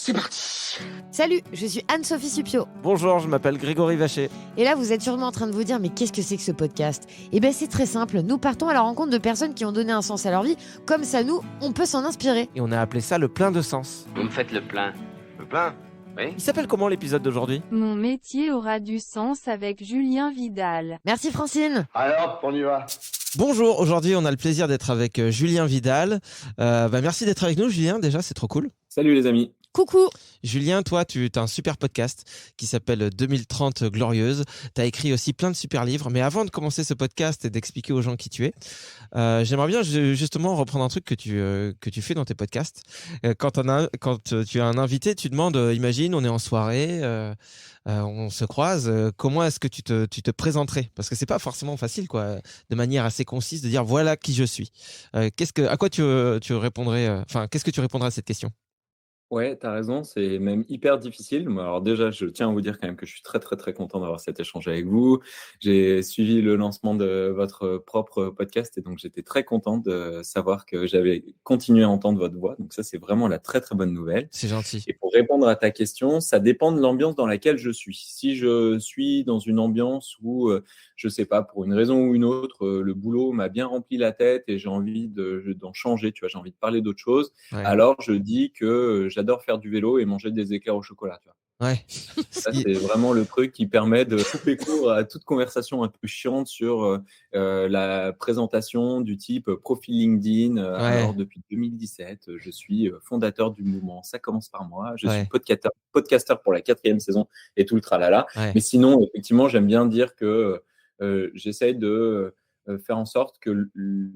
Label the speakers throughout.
Speaker 1: c'est parti.
Speaker 2: Salut, je suis Anne-Sophie Supio.
Speaker 3: Bonjour, je m'appelle Grégory Vacher.
Speaker 2: Et là, vous êtes sûrement en train de vous dire, mais qu'est-ce que c'est que ce podcast ? Eh bien, c'est très simple. Nous partons à la rencontre de personnes qui ont donné un sens à leur vie. Comme ça, nous, on peut s'en inspirer.
Speaker 3: Et on a appelé ça le plein de sens.
Speaker 1: Vous me faites le plein. Le plein ? Oui.
Speaker 3: Il s'appelle comment l'épisode d'aujourd'hui ?
Speaker 4: Mon métier aura du sens avec Julien Vidal.
Speaker 2: Merci Francine.
Speaker 5: Alors, on y va.
Speaker 3: Bonjour, aujourd'hui on a le plaisir d'être avec Julien Vidal. Merci d'être avec nous Julien, déjà c'est trop cool.
Speaker 6: Salut les amis.
Speaker 2: Coucou.
Speaker 3: Julien, toi tu as un super podcast qui s'appelle 2030 Glorieuse. Tu as écrit aussi plein de super livres, mais avant de commencer ce podcast et d'expliquer aux gens qui tu es, j'aimerais bien justement reprendre un truc que tu fais dans tes podcasts. Quand tu as un invité, tu demandes, imagine on est en soirée, on se croise, comment est-ce que tu te présenterais ? Parce que c'est pas forcément facile quoi, de manière assez concise de dire voilà qui je suis. À quoi tu répondrais, qu'est-ce que tu répondrais à cette question ?
Speaker 6: Ouais, t'as raison, c'est même hyper difficile. Moi, alors déjà, je tiens à vous dire quand même que je suis très très très content d'avoir cet échange avec vous. J'ai suivi le lancement de votre propre podcast et donc j'étais très content de savoir que j'avais continué à entendre votre voix. Donc ça, c'est vraiment la très très bonne nouvelle.
Speaker 3: C'est gentil.
Speaker 6: Et pour répondre à ta question, ça dépend de l'ambiance dans laquelle je suis. Si je suis dans une ambiance où, je sais pas, pour une raison ou une autre, le boulot m'a bien rempli la tête et j'ai envie d'en changer, tu vois, j'ai envie de parler d'autre chose,
Speaker 3: Ouais.
Speaker 6: alors je dis que j'adore faire du vélo et manger des éclairs au chocolat, tu vois.
Speaker 3: Ouais.
Speaker 6: Ça, c'est vraiment le truc qui permet de couper court à toute conversation un peu chiante sur la présentation du type profil LinkedIn.
Speaker 3: Ouais.
Speaker 6: Alors, depuis 2017, je suis fondateur du mouvement Ça commence par moi. Je
Speaker 3: Ouais.
Speaker 6: suis podcasteur pour la 4e saison et tout le tralala.
Speaker 3: Ouais.
Speaker 6: Mais sinon, effectivement, j'aime bien dire que j'essaye de faire en sorte que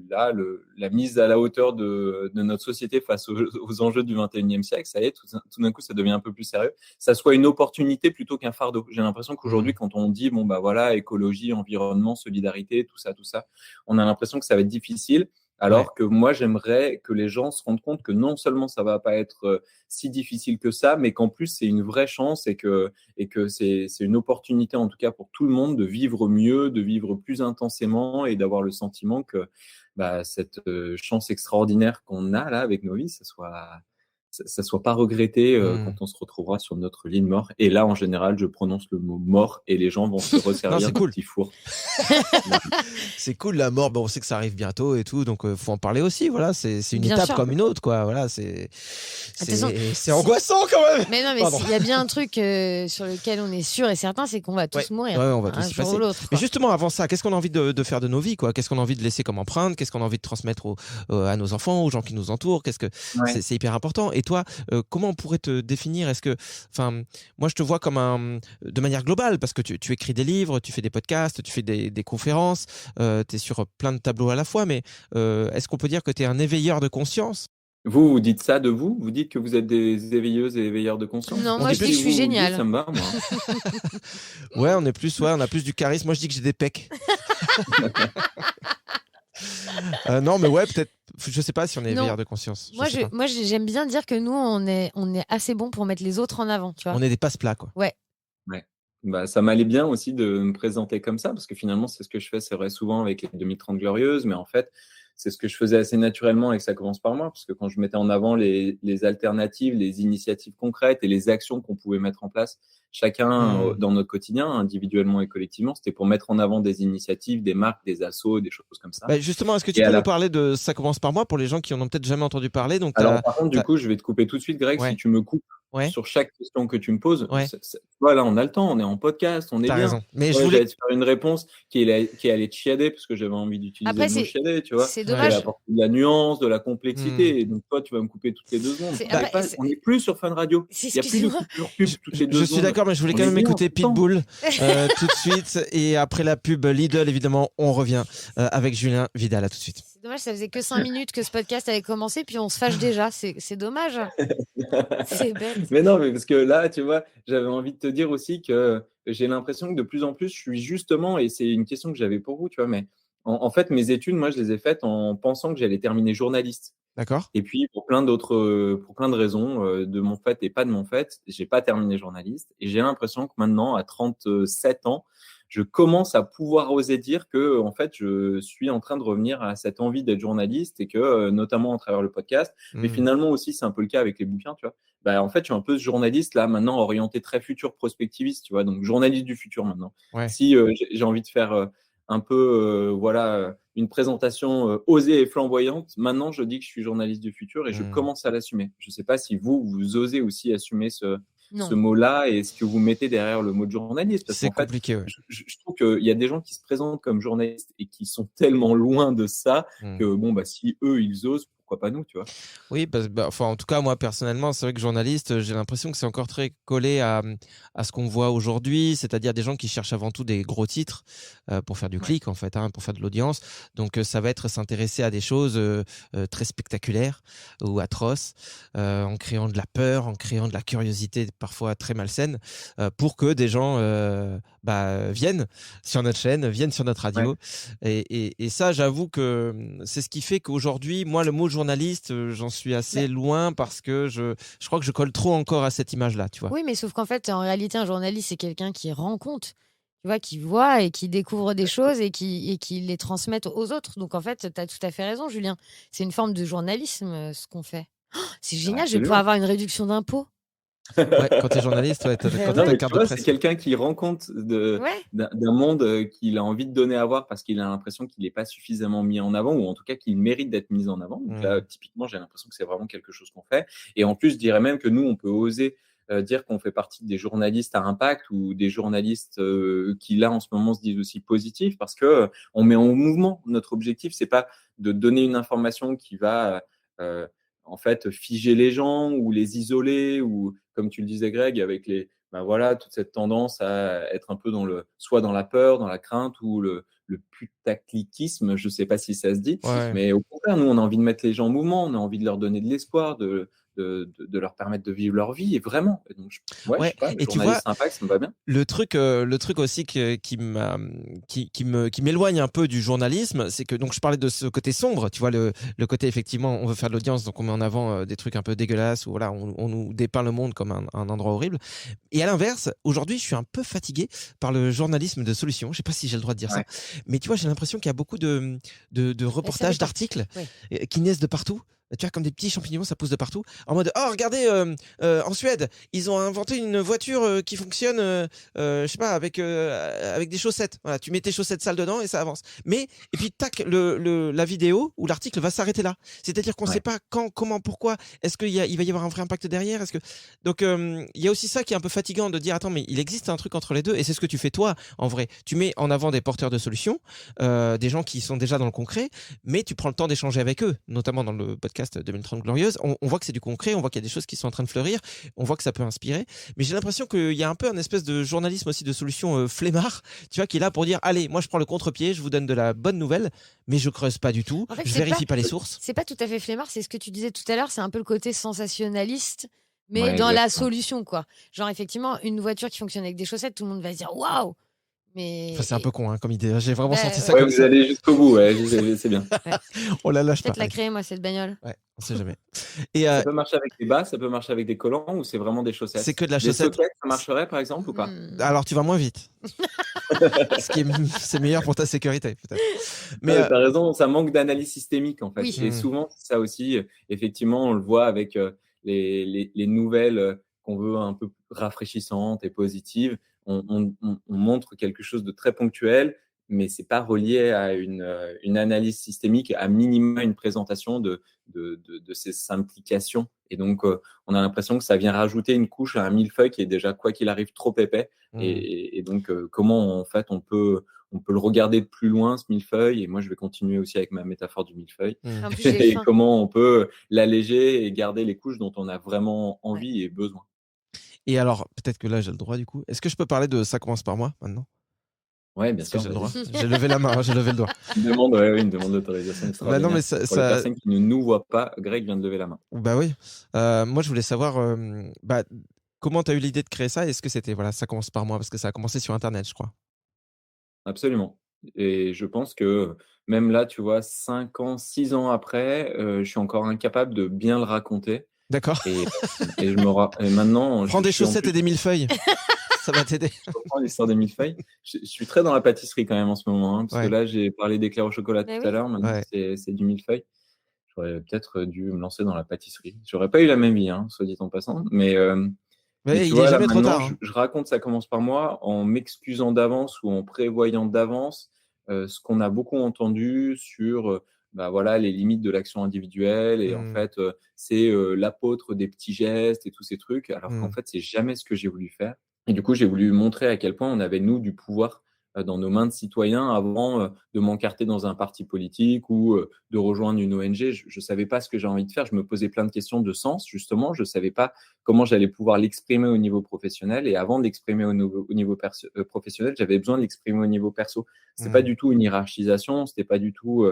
Speaker 6: la mise à la hauteur de notre société face aux enjeux du 21e siècle, ça y est, tout d'un coup, ça devient un peu plus sérieux. Ça soit une opportunité plutôt qu'un fardeau. J'ai l'impression qu'aujourd'hui, quand on dit, bon, bah voilà, écologie, environnement, solidarité, tout ça, on a l'impression que ça va être difficile. Alors que moi, j'aimerais que les gens se rendent compte que non seulement ça va pas être si difficile que ça, mais qu'en plus, c'est une vraie chance et que c'est une opportunité, en tout cas pour tout le monde, de vivre mieux, de vivre plus intensément et d'avoir le sentiment que cette chance extraordinaire qu'on a là avec nos vies, ça soit pas regretté quand on se retrouvera sur notre lit de mort. Et là, en général, je prononce le mot mort et les gens vont se resservir d'un petit four.
Speaker 3: C'est cool la mort, on sait que ça arrive bientôt et tout, donc faut en parler aussi. Voilà, c'est une
Speaker 2: Bien
Speaker 3: étape
Speaker 2: sûr.
Speaker 3: comme une autre, quoi. Voilà, c'est angoissant quand même.
Speaker 2: Mais non, mais
Speaker 3: Pardon.
Speaker 2: il y a bien un truc sur lequel on est sûr et certain, c'est qu'on va tous mourir.
Speaker 3: Ouais, on va tous
Speaker 2: un
Speaker 3: y
Speaker 2: jour
Speaker 3: passer.
Speaker 2: ou l'autre.
Speaker 3: Mais
Speaker 2: quoi.
Speaker 3: justement, avant ça, qu'est-ce qu'on a envie de faire de nos vies, quoi ? Qu'est-ce qu'on a envie de laisser comme empreinte ? Qu'est-ce qu'on a envie de transmettre à nos enfants, aux gens qui nous entourent ?
Speaker 6: Ouais.
Speaker 3: C'est hyper important. Et toi, comment on pourrait te définir ? Moi, je te vois comme de manière globale, parce que tu écris des livres, tu fais des podcasts, tu fais des conférences, tu es sur plein de tableaux à la fois, mais est-ce qu'on peut dire que tu es un éveilleur de conscience ?
Speaker 6: Vous dites ça de vous ? Vous dites que vous êtes des éveilleuses et éveilleurs de conscience ?
Speaker 2: Non,
Speaker 3: On
Speaker 2: moi
Speaker 3: dit
Speaker 2: je dis que je
Speaker 6: Si
Speaker 2: suis
Speaker 6: vous le dites,
Speaker 2: géniale.
Speaker 6: ça me va, moi.
Speaker 3: Ouais, on a plus du charisme. Moi, je dis que j'ai des pecs. Non, mais ouais, peut-être. Je sais pas si on est
Speaker 2: Non.
Speaker 3: éveilleur de conscience. sais pas.
Speaker 2: Moi, j'aime bien dire que nous, on est assez bon pour mettre les autres en avant, tu vois.
Speaker 3: On est des passe-plats, quoi.
Speaker 6: Ouais. Ça m'allait bien aussi de me présenter comme ça, parce que finalement, c'est ce que je fais, c'est vrai, souvent avec les 2030 Glorieuses, mais en fait, c'est ce que je faisais assez naturellement et que ça commence par moi, parce que quand je mettais en avant les alternatives, les initiatives concrètes et les actions qu'on pouvait mettre en place, chacun dans notre quotidien, individuellement et collectivement, c'était pour mettre en avant des initiatives, des marques, des assos, des choses comme ça.
Speaker 3: Justement, est-ce que tu
Speaker 6: Et
Speaker 3: peux
Speaker 6: à la
Speaker 3: nous parler de Ça commence par moi pour les gens qui en ont peut-être jamais entendu parler ? Donc,
Speaker 6: Alors, par contre, du coup, je vais te couper tout de suite, Greg,
Speaker 3: Ouais.
Speaker 6: si tu me coupes
Speaker 3: Ouais.
Speaker 6: sur chaque question que tu me poses.
Speaker 3: Ouais.
Speaker 6: Voilà, on a le temps, on est en podcast, on est
Speaker 3: T'as
Speaker 6: bien.
Speaker 3: raison. Mais
Speaker 6: Ouais,
Speaker 3: je voulais.
Speaker 6: j'allais te faire une réponse qui allait te chiader, parce que j'avais envie d'utiliser
Speaker 2: Après,
Speaker 6: le mot chiader, tu vois.
Speaker 2: c'est
Speaker 6: J'allais
Speaker 2: dommage.
Speaker 6: apporter de la nuance, de la complexité. Et donc, toi, tu vas me couper toutes les 2 secondes. On n'est plus sur Fun Radio. Il n'y a plus de coupure pub toutes les 2
Speaker 3: Je
Speaker 6: secondes.
Speaker 3: suis d'accord, mais je voulais
Speaker 6: On
Speaker 3: quand
Speaker 6: est
Speaker 3: même
Speaker 6: bien
Speaker 3: écouter
Speaker 6: tout le temps.
Speaker 3: Pitbull tout de suite. Et après la pub Lidl, évidemment, on revient avec Julien Vidal. À tout de suite.
Speaker 2: C'est dommage, ça faisait que 5 minutes que ce podcast avait commencé, puis on se fâche déjà. C'est dommage. C'est bête.
Speaker 6: Mais non, mais parce que là, tu vois, j'avais envie de te dire aussi que j'ai l'impression que de plus en plus, je suis justement, et c'est une question que j'avais pour vous, tu vois, mais en fait, mes études, moi, je les ai faites en pensant que j'allais terminer journaliste.
Speaker 3: D'accord ?
Speaker 6: Et puis, pour plein de raisons, de mon fait et pas de mon fait, j'ai pas terminé journaliste. Et j'ai l'impression que maintenant, à 37 ans, je commence à pouvoir oser dire que, en fait, je suis en train de revenir à cette envie d'être journaliste et que, notamment à travers le podcast, mais finalement aussi, c'est un peu le cas avec les bouquins, tu vois. en fait, je suis un peu ce journaliste là maintenant orienté très futur prospectiviste, tu vois, donc journaliste du futur maintenant.
Speaker 3: Ouais.
Speaker 6: Si j'ai envie de faire un peu une présentation osée et flamboyante, maintenant je dis que je suis journaliste du futur et je commence à l'assumer. Je ne sais pas si vous osez aussi assumer ce mot-là et ce que vous mettez derrière le mot de journaliste. Parce
Speaker 3: C'est
Speaker 6: qu'en fait,
Speaker 3: compliqué, ouais.
Speaker 6: je trouve qu'il y a des gens qui se présentent comme journalistes et qui sont tellement loin de ça que si eux ils osent, pourquoi pas nous, tu vois.
Speaker 3: Oui, en tout cas, moi personnellement, c'est vrai que journaliste, j'ai l'impression que c'est encore très collé à ce qu'on voit aujourd'hui, c'est-à-dire des gens qui cherchent avant tout des gros titres pour faire du clic, en fait, pour faire de l'audience. Donc, ça va être s'intéresser à des choses très spectaculaires ou atroces, en créant de la peur, en créant de la curiosité parfois très malsaine, pour que des gens viennent sur notre chaîne, viennent sur notre radio. Ouais. Et ça, j'avoue que c'est ce qui fait qu'aujourd'hui, moi, le mot journaliste, j'en suis assez loin parce que je crois que je colle trop encore à cette image-là, tu vois.
Speaker 2: Oui, mais sauf qu'en fait, en réalité, un journaliste, c'est quelqu'un qui rend compte, tu vois, qui voit et qui découvre des choses et qui les transmet aux autres. Donc, en fait, tu as tout à fait raison, Julien. C'est une forme de journalisme, ce qu'on fait. Oh, c'est génial, je vais pouvoir avoir une réduction d'impôts.
Speaker 3: Ouais, quand tu es journaliste, quand tu as ta carte de presse.
Speaker 6: C'est quelqu'un qui rend compte d'un monde qu'il a envie de donner à voir parce qu'il a l'impression qu'il n'est pas suffisamment mis en avant, ou en tout cas qu'il mérite d'être mis en avant. Donc là, typiquement, j'ai l'impression que c'est vraiment quelque chose qu'on fait. Et en plus, je dirais même que nous, on peut oser dire qu'on fait partie des journalistes à impact ou des journalistes qui, là, en ce moment, se disent aussi positifs parce que on met en mouvement. Notre objectif, c'est pas de donner une information qui va en fait figer les gens ou les isoler, ou comme tu le disais Greg, avec toute cette tendance à être un peu soit dans la peur, dans la crainte ou le putaclicisme, je sais pas si ça se dit, mais au contraire, nous on a envie de mettre les gens en mouvement, on a envie de leur donner de l'espoir, de leur permettre de vivre leur vie, et vraiment. Et donc, je sais pas,
Speaker 3: et tu vois,
Speaker 6: impact, ça me va bien.
Speaker 3: Le truc aussi qui m'éloigne un peu du journalisme, c'est que, donc je parlais de ce côté sombre, tu vois, le côté, effectivement, on veut faire de l'audience, donc on met en avant des trucs un peu dégueulasses, ou voilà, on nous dépeint le monde comme un endroit horrible. Et à l'inverse, aujourd'hui, je suis un peu fatigué par le journalisme de solution. Je sais pas si j'ai le droit de dire ça, mais tu vois, j'ai l'impression qu'il y a beaucoup de reportages, d'articles qui naissent de partout. Tu vois, comme des petits champignons, ça pousse de partout. En mode, oh, regardez, en Suède, ils ont inventé une voiture qui fonctionne, je sais pas, avec des chaussettes. Voilà, tu mets tes chaussettes sales dedans et ça avance. Et puis, tac, la vidéo ou l'article va s'arrêter là. C'est-à-dire qu'on sait pas quand, comment, pourquoi. Est-ce qu'il va y avoir un vrai impact derrière? Donc, il y a aussi ça qui est un peu fatigant de dire, attends, mais il existe un truc entre les deux, et c'est ce que tu fais toi, en vrai. Tu mets en avant des porteurs de solutions, des gens qui sont déjà dans le concret, mais tu prends le temps d'échanger avec eux, notamment dans le podcast 2030 Glorieuse. On voit que c'est du concret, on voit qu'il y a des choses qui sont en train de fleurir, on voit que ça peut inspirer, mais j'ai l'impression qu'il y a un peu un espèce de journalisme aussi de solution flemmard, tu vois, qui est là pour dire, allez, moi je prends le contre-pied, je vous donne de la bonne nouvelle, mais je creuse pas du tout, en fait, je vérifie pas les sources.
Speaker 2: C'est pas tout à fait flemmard, c'est ce que tu disais tout à l'heure, c'est un peu le côté sensationnaliste, mais dans la solution, quoi. Genre, effectivement, une voiture qui fonctionne avec des chaussettes, tout le monde va se dire, waouh! Mais...
Speaker 3: Enfin, c'est un peu con comme idée. J'ai vraiment senti ça comme
Speaker 6: vous
Speaker 3: ça.
Speaker 6: allez jusqu'au bout, c'est bien.
Speaker 3: On la lâche pas.
Speaker 2: Peut-être la créer, moi, cette bagnole.
Speaker 3: Ouais, on sait jamais.
Speaker 6: Et ça peut marcher avec des bas, ça peut marcher avec des collants, ou c'est vraiment des chaussettes?
Speaker 3: C'est que de la chaussette.
Speaker 6: Des sockets, ça marcherait par exemple ou pas?
Speaker 3: Alors tu vas moins vite. C'est meilleur pour ta sécurité peut-être.
Speaker 6: Mais t'as raison, ça manque d'analyse systémique en fait. Oui. Et souvent ça aussi, effectivement, on le voit avec les nouvelles qu'on veut un peu rafraîchissantes et positives. On montre quelque chose de très ponctuel, mais c'est pas relié à une analyse systémique, à minima une présentation de ces implications. Et donc, on a l'impression que ça vient rajouter une couche à un millefeuille qui est déjà, quoi qu'il arrive, trop épais. Et donc, comment en fait on peut le regarder de plus loin, ce millefeuille. Et moi, je vais continuer aussi avec ma métaphore du millefeuille. Et comment on peut l'alléger et garder les couches dont on a vraiment envie et besoin.
Speaker 3: Et alors, peut-être que là, j'ai le droit du coup. Est-ce que je peux parler de Ça commence par moi maintenant?
Speaker 6: Ouais, bien sûr.
Speaker 3: J'ai le droit. J'ai levé la main, j'ai levé le doigt.
Speaker 6: Une demande d'autorisation extraordinaire.
Speaker 3: Non, mais
Speaker 6: pour les personnes qui ne nous voient pas, Greg vient de lever la main.
Speaker 3: Bah oui. Moi, je voulais savoir comment tu as eu l'idée de créer ça. Est-ce que c'était, voilà, Ça commence par moi, parce que ça a commencé sur Internet, je crois.
Speaker 6: Absolument. Et je pense que même là, tu vois, 5 ans, 6 ans après, je suis encore incapable de bien le raconter.
Speaker 3: D'accord.
Speaker 6: Et maintenant...
Speaker 3: Prends des chaussettes et des millefeuilles. Ça va t'aider.
Speaker 6: Je comprends l'histoire des millefeuilles. Je suis très dans la pâtisserie quand même en ce moment, parce que là, j'ai parlé d'éclairs au chocolat tout à l'heure. Maintenant, c'est du millefeuille. j'aurais peut-être dû me lancer dans la pâtisserie. J'aurais pas eu la même vie, hein, soit dit en passant. Mais
Speaker 3: Mais
Speaker 6: tu
Speaker 3: il est
Speaker 6: vois, là,
Speaker 3: jamais trop
Speaker 6: maintenant,
Speaker 3: tard. Hein.
Speaker 6: je raconte Ça commence par moi en m'excusant d'avance ou en prévoyant d'avance ce qu'on a beaucoup entendu sur bah, voilà, les limites de l'action individuelle. Et en fait, c'est l'apôtre des petits gestes et tous ces trucs. Alors qu'en fait, c'est jamais ce que j'ai voulu faire. Et du coup, j'ai voulu montrer à quel point on avait, nous, du pouvoir dans nos mains de citoyens avant de m'encarter dans un parti politique ou de rejoindre une ONG. Je ne savais pas ce que j'ai envie de faire. Je me posais plein de questions de sens, justement. Je ne savais pas comment j'allais pouvoir l'exprimer au niveau professionnel. Et avant de l'exprimer au niveau professionnel, j'avais besoin de l'exprimer au niveau perso. C'était pas du tout une hiérarchisation. C'était pas du tout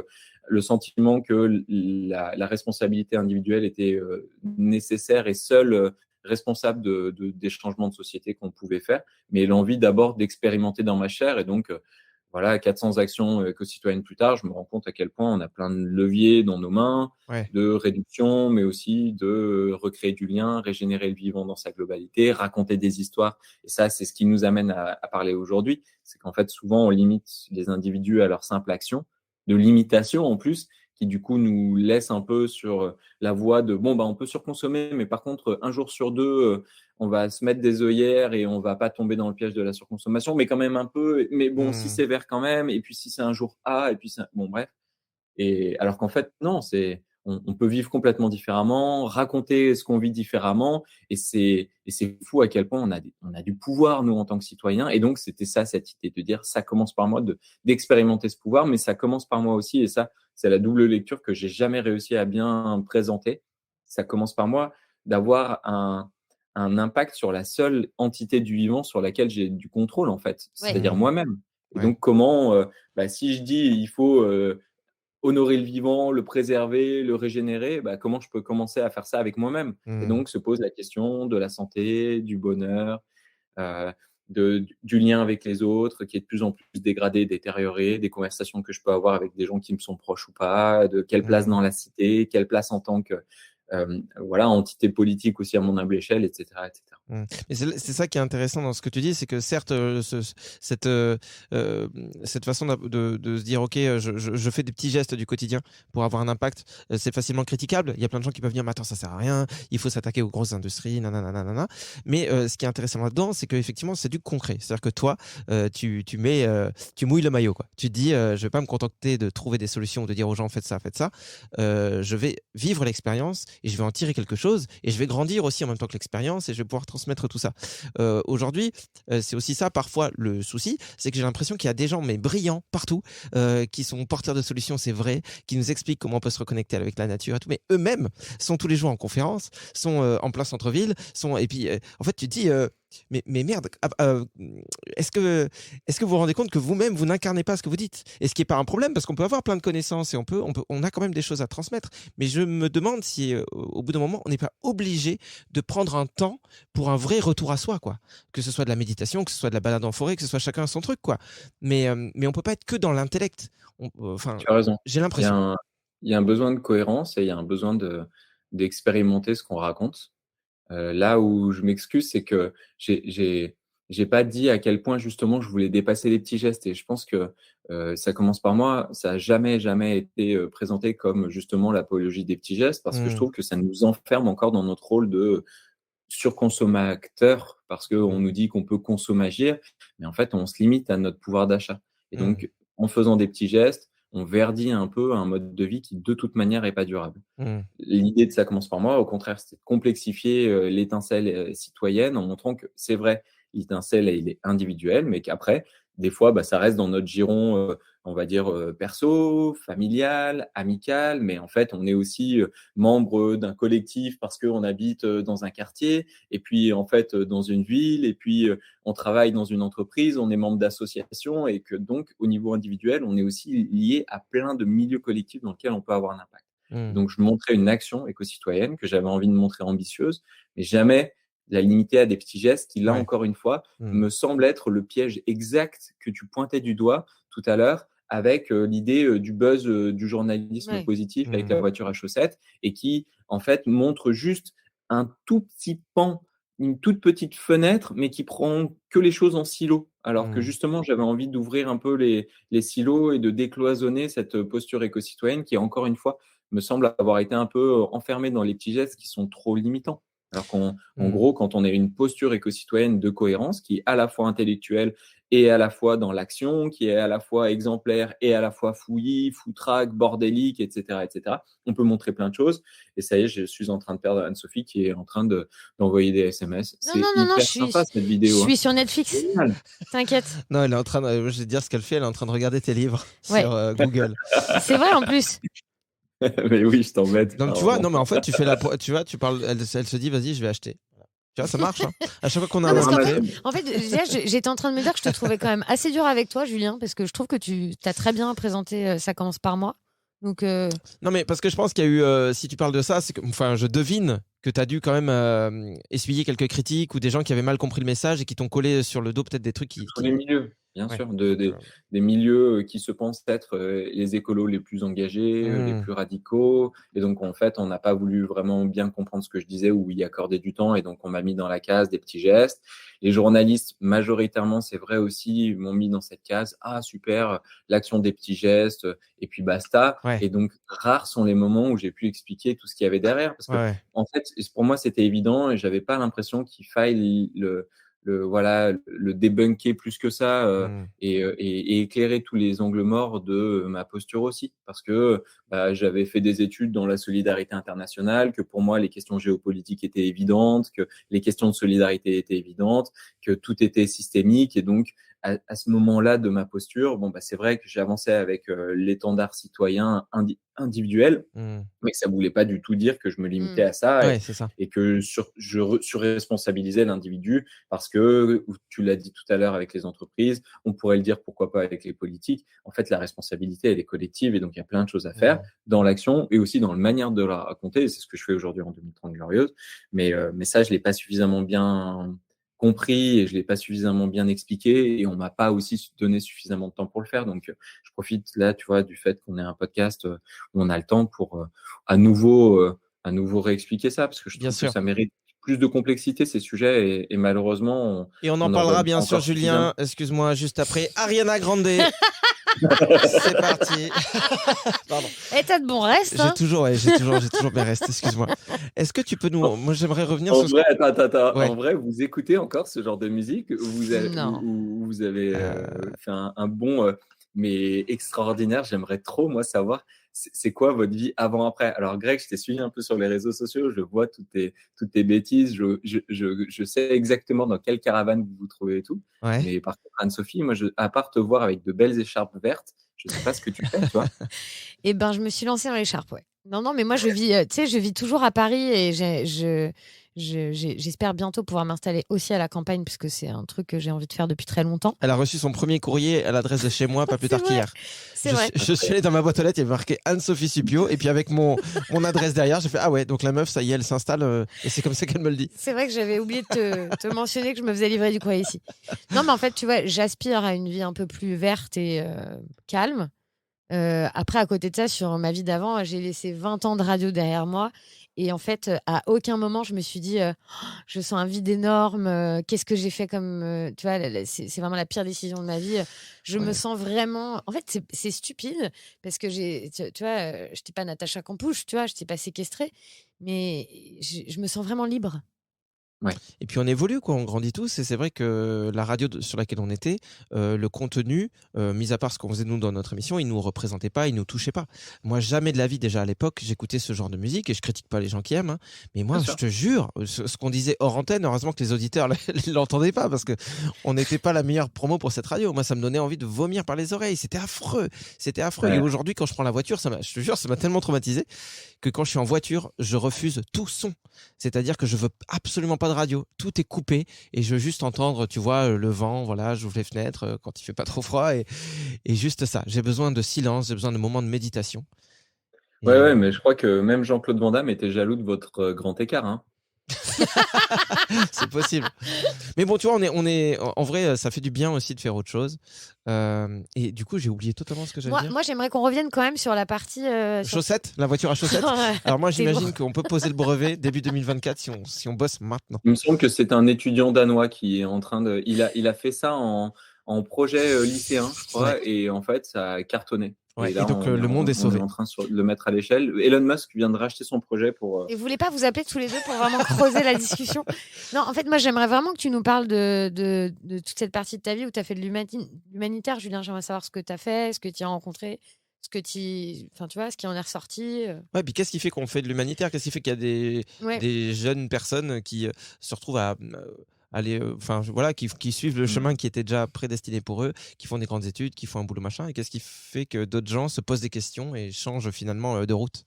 Speaker 6: le sentiment que la responsabilité individuelle était nécessaire et seule responsable des changements de société qu'on pouvait faire, mais l'envie d'abord d'expérimenter dans ma chair. Et donc, voilà, 400 actions éco-citoyennes plus tard, je me rends compte à quel point on a plein de leviers dans nos mains, de réduction, mais aussi de recréer du lien, régénérer le vivant dans sa globalité, raconter des histoires. Et ça, c'est ce qui nous amène à parler aujourd'hui. C'est qu'en fait, souvent, on limite les individus à leur simple action, de limitation en plus, qui du coup nous laisse un peu sur la voie de bon, bah, on peut surconsommer, mais par contre, un jour sur deux, on va se mettre des œillères et on va pas tomber dans le piège de la surconsommation, mais quand même un peu, mais bon, si c'est vert quand même, et puis si c'est un jour A, et puis bon, bref. Et alors qu'en fait, non, on peut vivre complètement différemment, raconter ce qu'on vit différemment, et c'est fou à quel point on a du pouvoir, nous, en tant que citoyens. Et donc, c'était ça, cette idée de dire, ça commence par moi, d'expérimenter ce pouvoir, mais ça commence par moi aussi. Et ça, c'est la double lecture que j'ai jamais réussi à bien présenter. Ça commence par moi d'avoir un impact sur la seule entité du vivant sur laquelle j'ai du contrôle, en fait, c'est-à-dire moi-même. Et donc, comment, si je dis, il faut honorer le vivant, le préserver, le régénérer, bah, comment je peux commencer à faire ça avec moi-même? Et donc se pose la question de la santé, du bonheur, euh, du lien avec les autres, qui est de plus en plus dégradé, détérioré, des conversations que je peux avoir avec des gens qui me sont proches ou pas, de quelle place dans la cité, quelle place en tant que voilà, entité politique aussi à mon humble échelle, etc., etc.
Speaker 3: Mais c'est ça qui est intéressant dans ce que tu dis, c'est que certes, cette façon de se dire, ok, je fais des petits gestes du quotidien pour avoir un impact, c'est facilement critiquable. Il y a plein de gens qui peuvent dire, mais attends, ça sert à rien, il faut s'attaquer aux grosses industries, nanana. Mais ce qui est intéressant là-dedans, c'est qu'effectivement, c'est du concret. C'est-à-dire que toi, tu mouilles le maillot, quoi. Tu te dis, je vais pas me contenter de trouver des solutions ou de dire aux gens, faites ça. Je vais vivre l'expérience et je vais en tirer quelque chose et je vais grandir aussi en même temps que l'expérience et je vais pouvoir transmettre tout ça. Aujourd'hui, c'est aussi ça parfois le souci, c'est que j'ai l'impression qu'il y a des gens mais brillants partout qui sont porteurs de solutions, c'est vrai, qui nous expliquent comment on peut se reconnecter avec la nature et tout, mais eux-mêmes sont tous les jours en conférence, sont en plein centre-ville, et puis en fait tu te dis mais merde, est-ce que vous vous rendez compte que vous-même vous n'incarnez pas ce que vous dites? Et ce qui n'est pas un problème parce qu'on peut avoir plein de connaissances et on a quand même des choses à transmettre. Mais je me demande si au bout d'un moment on n'est pas obligé de prendre un temps pour un vrai retour à soi, quoi. Que ce soit de la méditation, que ce soit de la balade en forêt, que ce soit chacun son truc, quoi. Mais on peut pas être que dans l'intellect.
Speaker 6: Tu as raison.
Speaker 3: J'ai l'impression.
Speaker 6: Il y a un besoin de cohérence et il y a un besoin d'expérimenter ce qu'on raconte. Là où je m'excuse, c'est que j'ai pas dit à quel point justement je voulais dépasser les petits gestes. Et je pense que ça commence par moi. Ça a jamais été présenté comme justement l'apologie des petits gestes, parce que je trouve que ça nous enferme encore dans notre rôle de surconsommateur, parce qu'on nous dit qu'on peut consommer, mais en fait on se limite à notre pouvoir d'achat. Et donc en faisant des petits gestes, on verdit un peu un mode de vie qui de toute manière est pas durable. L'idée de Ça commence par moi, au contraire, c'est de complexifier l'étincelle citoyenne en montrant que c'est vrai, l'étincelle il est individuel, mais qu'après des fois ça reste dans notre giron on va dire perso, familial, amical, mais en fait on est aussi membre d'un collectif parce qu'on habite dans un quartier, et puis en fait dans une ville, et puis on travaille dans une entreprise, on est membre d'associations, et que donc au niveau individuel on est aussi lié à plein de milieux collectifs dans lesquels on peut avoir un impact. Donc je montrais une action éco-citoyenne que j'avais envie de montrer ambitieuse, mais jamais la limiter à des petits gestes qui, là encore une fois, me semble être le piège exact que tu pointais du doigt tout à l'heure, avec l'idée du buzz du journalisme positif avec la voiture à chaussettes, et qui, en fait, montre juste un tout petit pan, une toute petite fenêtre, mais qui prend que les choses en silo. Alors que justement, j'avais envie d'ouvrir un peu les silos et de décloisonner cette posture éco-citoyenne qui, encore une fois, me semble avoir été un peu enfermé dans les petits gestes qui sont trop limitants. Alors qu'en gros, quand on a une posture éco-citoyenne de cohérence qui est à la fois intellectuelle et à la fois dans l'action, qui est à la fois exemplaire et à la fois fouillis, foutraque, bordélique, etc., on peut montrer plein de choses. Et ça y est, je suis en train de perdre Anne-Sophie qui est en train d'envoyer des SMS. C'est hyper sympa cette vidéo.
Speaker 2: Je suis sur Netflix.
Speaker 6: Génial.
Speaker 2: T'inquiète.
Speaker 3: Non, elle est en train de, je vais te dire ce qu'elle fait, elle est en se regarder tes livres
Speaker 2: Ouais.
Speaker 3: sur Google.
Speaker 2: C'est vrai en plus.
Speaker 6: Mais oui, je t'embête.
Speaker 3: Donc tu vois, non mais en fait tu fais tu parles, elle se dit vas-y je vais acheter. Tu vois, ça marche. Hein. À chaque fois qu'on a
Speaker 2: Non,
Speaker 3: un
Speaker 2: parce qu'en
Speaker 3: invité.
Speaker 2: En fait, déjà, j'étais en train de me dire que je te trouvais quand même assez dur avec toi, Julien, parce que je trouve que tu as très bien présenté Ça commence par moi. Donc,
Speaker 3: Non mais parce que je pense qu'il y a eu, si tu parles de ça, c'est que, enfin, je devine que tu as dû quand même essuyer quelques critiques ou des gens qui avaient mal compris le message et qui t'ont collé sur le dos peut-être des trucs
Speaker 6: Sur les milieux, bien
Speaker 3: Ouais.
Speaker 6: sûr, des milieux qui se pensent être les écolos les plus engagés, les plus radicaux. Et donc, en fait, on n'a pas voulu vraiment bien comprendre ce que je disais ou y accorder du temps. Et donc, on m'a mis dans la case des petits gestes. Les journalistes, majoritairement, c'est vrai aussi, m'ont mis dans cette case. Ah, super, l'action des petits gestes, et puis basta.
Speaker 3: Ouais.
Speaker 6: Et donc, rares sont les moments où j'ai pu expliquer tout ce qu'il y avait derrière. Parce que, en fait, pour moi, c'était évident et j'avais pas l'impression qu'il faille le débunker plus que ça et éclairer tous les angles morts de ma posture aussi, parce que j'avais fait des études dans la solidarité internationale, que pour moi les questions géopolitiques étaient évidentes, que les questions de solidarité étaient évidentes, que tout était systémique. Et donc à ce moment-là de ma posture, c'est vrai que j'avançais avec l'étendard citoyen individuel, mais que ça voulait pas du tout dire que je me limitais à ça,
Speaker 3: Ouais, c'est ça.
Speaker 6: et que je surresponsabilisais l'individu, parce que, tu l'as dit tout à l'heure avec les entreprises, on pourrait le dire pourquoi pas avec les politiques. En fait, la responsabilité, elle est collective, et donc il y a plein de choses à faire dans l'action et aussi dans la manière de la raconter. Et c'est ce que je fais aujourd'hui en 2030 Glorieuse. Mais ça, je l'ai pas suffisamment bien compris et je l'ai pas suffisamment bien expliqué, et on m'a pas aussi donné suffisamment de temps pour le faire. Donc, je profite là, tu vois, du fait qu'on ait un podcast où on a le temps pour à nouveau réexpliquer ça, parce que je trouve que ça mérite plus de complexité, ces sujets, et malheureusement
Speaker 3: on en parlera bien sûr, Julien. Excuse-moi, juste après Ariana Grande. C'est parti. Pardon.
Speaker 2: Et t'as de bons restes.
Speaker 3: J'ai toujours mes restes. Excuse-moi. Est-ce que tu peux nous, moi j'aimerais revenir
Speaker 6: sur.
Speaker 3: Attends.
Speaker 6: Ouais. En vrai, vous écoutez encore ce genre de musique où vous avez fait un bond mais extraordinaire. J'aimerais trop, moi, savoir c'est quoi votre vie avant-après. Alors, Greg, je t'ai suivi un peu sur les réseaux sociaux, je vois toutes tes bêtises, je sais exactement dans quelle caravane vous vous trouvez et tout.
Speaker 3: Ouais.
Speaker 6: Mais par contre, Anne-Sophie, moi, à part te voir avec de belles écharpes vertes, je sais pas ce que tu fais, tu vois.
Speaker 2: Eh ben, je me suis lancée dans l'écharpe, ouais. Non, mais moi, je vis toujours à Paris, et j'espère bientôt pouvoir m'installer aussi à la campagne, puisque c'est un truc que j'ai envie de faire depuis très longtemps.
Speaker 3: Elle a reçu son premier courrier à l'adresse de chez moi, pas plus tard qu'hier.
Speaker 2: C'est vrai.
Speaker 3: Je suis allé dans ma boîte aux lettres, il y avait marqué Anne-Sophie Supio, et puis avec mon adresse derrière, j'ai fait ah ouais, donc la meuf, ça y est, elle s'installe, et c'est comme ça qu'elle me le dit.
Speaker 2: C'est vrai que j'avais oublié de te mentionner que je me faisais livrer du courrier ici. Non, mais en fait, tu vois, j'aspire à une vie un peu plus verte et calme. Après, à côté de ça, sur ma vie d'avant, j'ai laissé 20 ans de radio derrière moi. Et en fait, à aucun moment, je me suis dit, je sens un vide énorme. Qu'est-ce que j'ai fait comme. Tu vois, c'est vraiment la pire décision de ma vie. Je me sens vraiment. En fait, c'est stupide parce que tu vois, je n'étais pas Natacha Campouche, tu vois, je n'étais pas séquestrée. Mais je me sens vraiment libre.
Speaker 3: Ouais. Et puis on évolue, quoi, on grandit tous, et c'est vrai que la radio sur laquelle on était, le contenu, mis à part ce qu'on faisait nous dans notre émission, il nous représentait pas, il nous touchait pas. Moi, jamais de la vie, déjà à l'époque, j'écoutais ce genre de musique, et je critique pas les gens qui aiment, hein, mais moi, je te jure, ce qu'on disait hors antenne, heureusement que les auditeurs l'entendaient pas, parce que on n'était pas la meilleure promo pour cette radio. Moi, ça me donnait envie de vomir par les oreilles, c'était affreux. Ouais. Et aujourd'hui, quand je prends la voiture, je te jure, ça m'a tellement traumatisé que quand je suis en voiture, je refuse tout son. C'est-à-dire que je veux absolument pas de radio. Tout est coupé et je veux juste entendre, tu vois, le vent. Voilà, j'ouvre les fenêtres quand il fait pas trop froid, et juste ça. J'ai besoin de silence, j'ai besoin de moments de méditation.
Speaker 6: Ouais, mais je crois que même Jean-Claude Van Damme était jaloux de votre grand écart, hein.
Speaker 3: C'est possible. Mais bon, tu vois, on est en vrai, ça fait du bien aussi de faire autre chose. Et du coup, j'ai oublié totalement ce que j'allais dire.
Speaker 2: Moi, j'aimerais qu'on revienne quand même sur la partie
Speaker 3: chaussettes, la voiture à chaussettes. Alors moi, j'imagine qu'on peut poser le brevet début 2024 si on bosse maintenant.
Speaker 6: Il me semble que c'est un étudiant danois qui est en train de. Il a fait ça en projet lycéen, je crois,
Speaker 3: Ouais.
Speaker 6: et en fait, ça a cartonné.
Speaker 3: Ouais.
Speaker 6: Et
Speaker 3: Et
Speaker 6: là,
Speaker 3: donc le monde est
Speaker 6: on est
Speaker 3: sauvé.
Speaker 6: en train de le mettre à l'échelle. Elon Musk vient de racheter son projet pour.
Speaker 2: Et vous voulez pas vous appeler tous les deux pour vraiment creuser la discussion? Non, en fait, moi, j'aimerais vraiment que tu nous parles de toute cette partie de ta vie où tu as fait de l'humanitaire, Julien. J'aimerais savoir ce que tu as fait, ce que tu as rencontré, enfin, tu vois, ce qui en est ressorti.
Speaker 3: Ouais, puis qu'est-ce qui fait qu'on fait de l'humanitaire? Qu'est-ce qui fait qu'il y a
Speaker 2: Ouais.
Speaker 3: des jeunes personnes qui se retrouvent à aller, enfin voilà, qui suivent le chemin qui était déjà prédestiné pour eux, qui font des grandes études, qui font un boulot machin, et qu'est-ce qui fait que d'autres gens se posent des questions et changent finalement de route?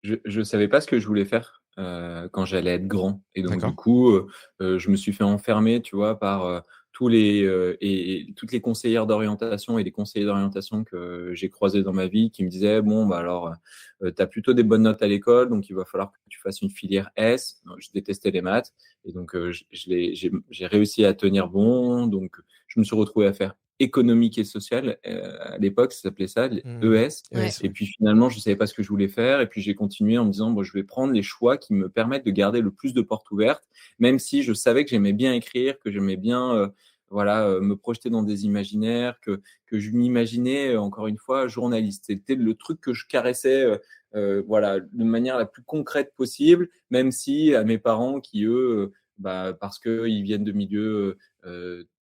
Speaker 6: Je savais pas ce que je voulais faire quand j'allais être grand. Et donc,
Speaker 3: D'accord.
Speaker 6: du coup, je me suis fait enfermer, tu vois, par tous les et toutes les conseillères d'orientation et les conseillers d'orientation que j'ai croisés dans ma vie qui me disaient, bon, bah alors, tu as plutôt des bonnes notes à l'école, donc il va falloir que tu fasses une filière S. Non, je détestais les maths. Et donc, j'ai réussi à tenir bon. Donc, je me suis retrouvé à faire économique et social. À l'époque, ça s'appelait ça, ES.
Speaker 2: Ouais.
Speaker 6: Et puis finalement, je savais pas ce que je voulais faire. Et puis j'ai continué en me disant, bon, je vais prendre les choix qui me permettent de garder le plus de portes ouvertes, même si je savais que j'aimais bien écrire, que j'aimais bien me projeter dans des imaginaires, que je m'imaginais, encore une fois, journaliste. C'était le truc que je caressais de manière la plus concrète possible, même si à mes parents qui, eux, parce qu'ils viennent de milieux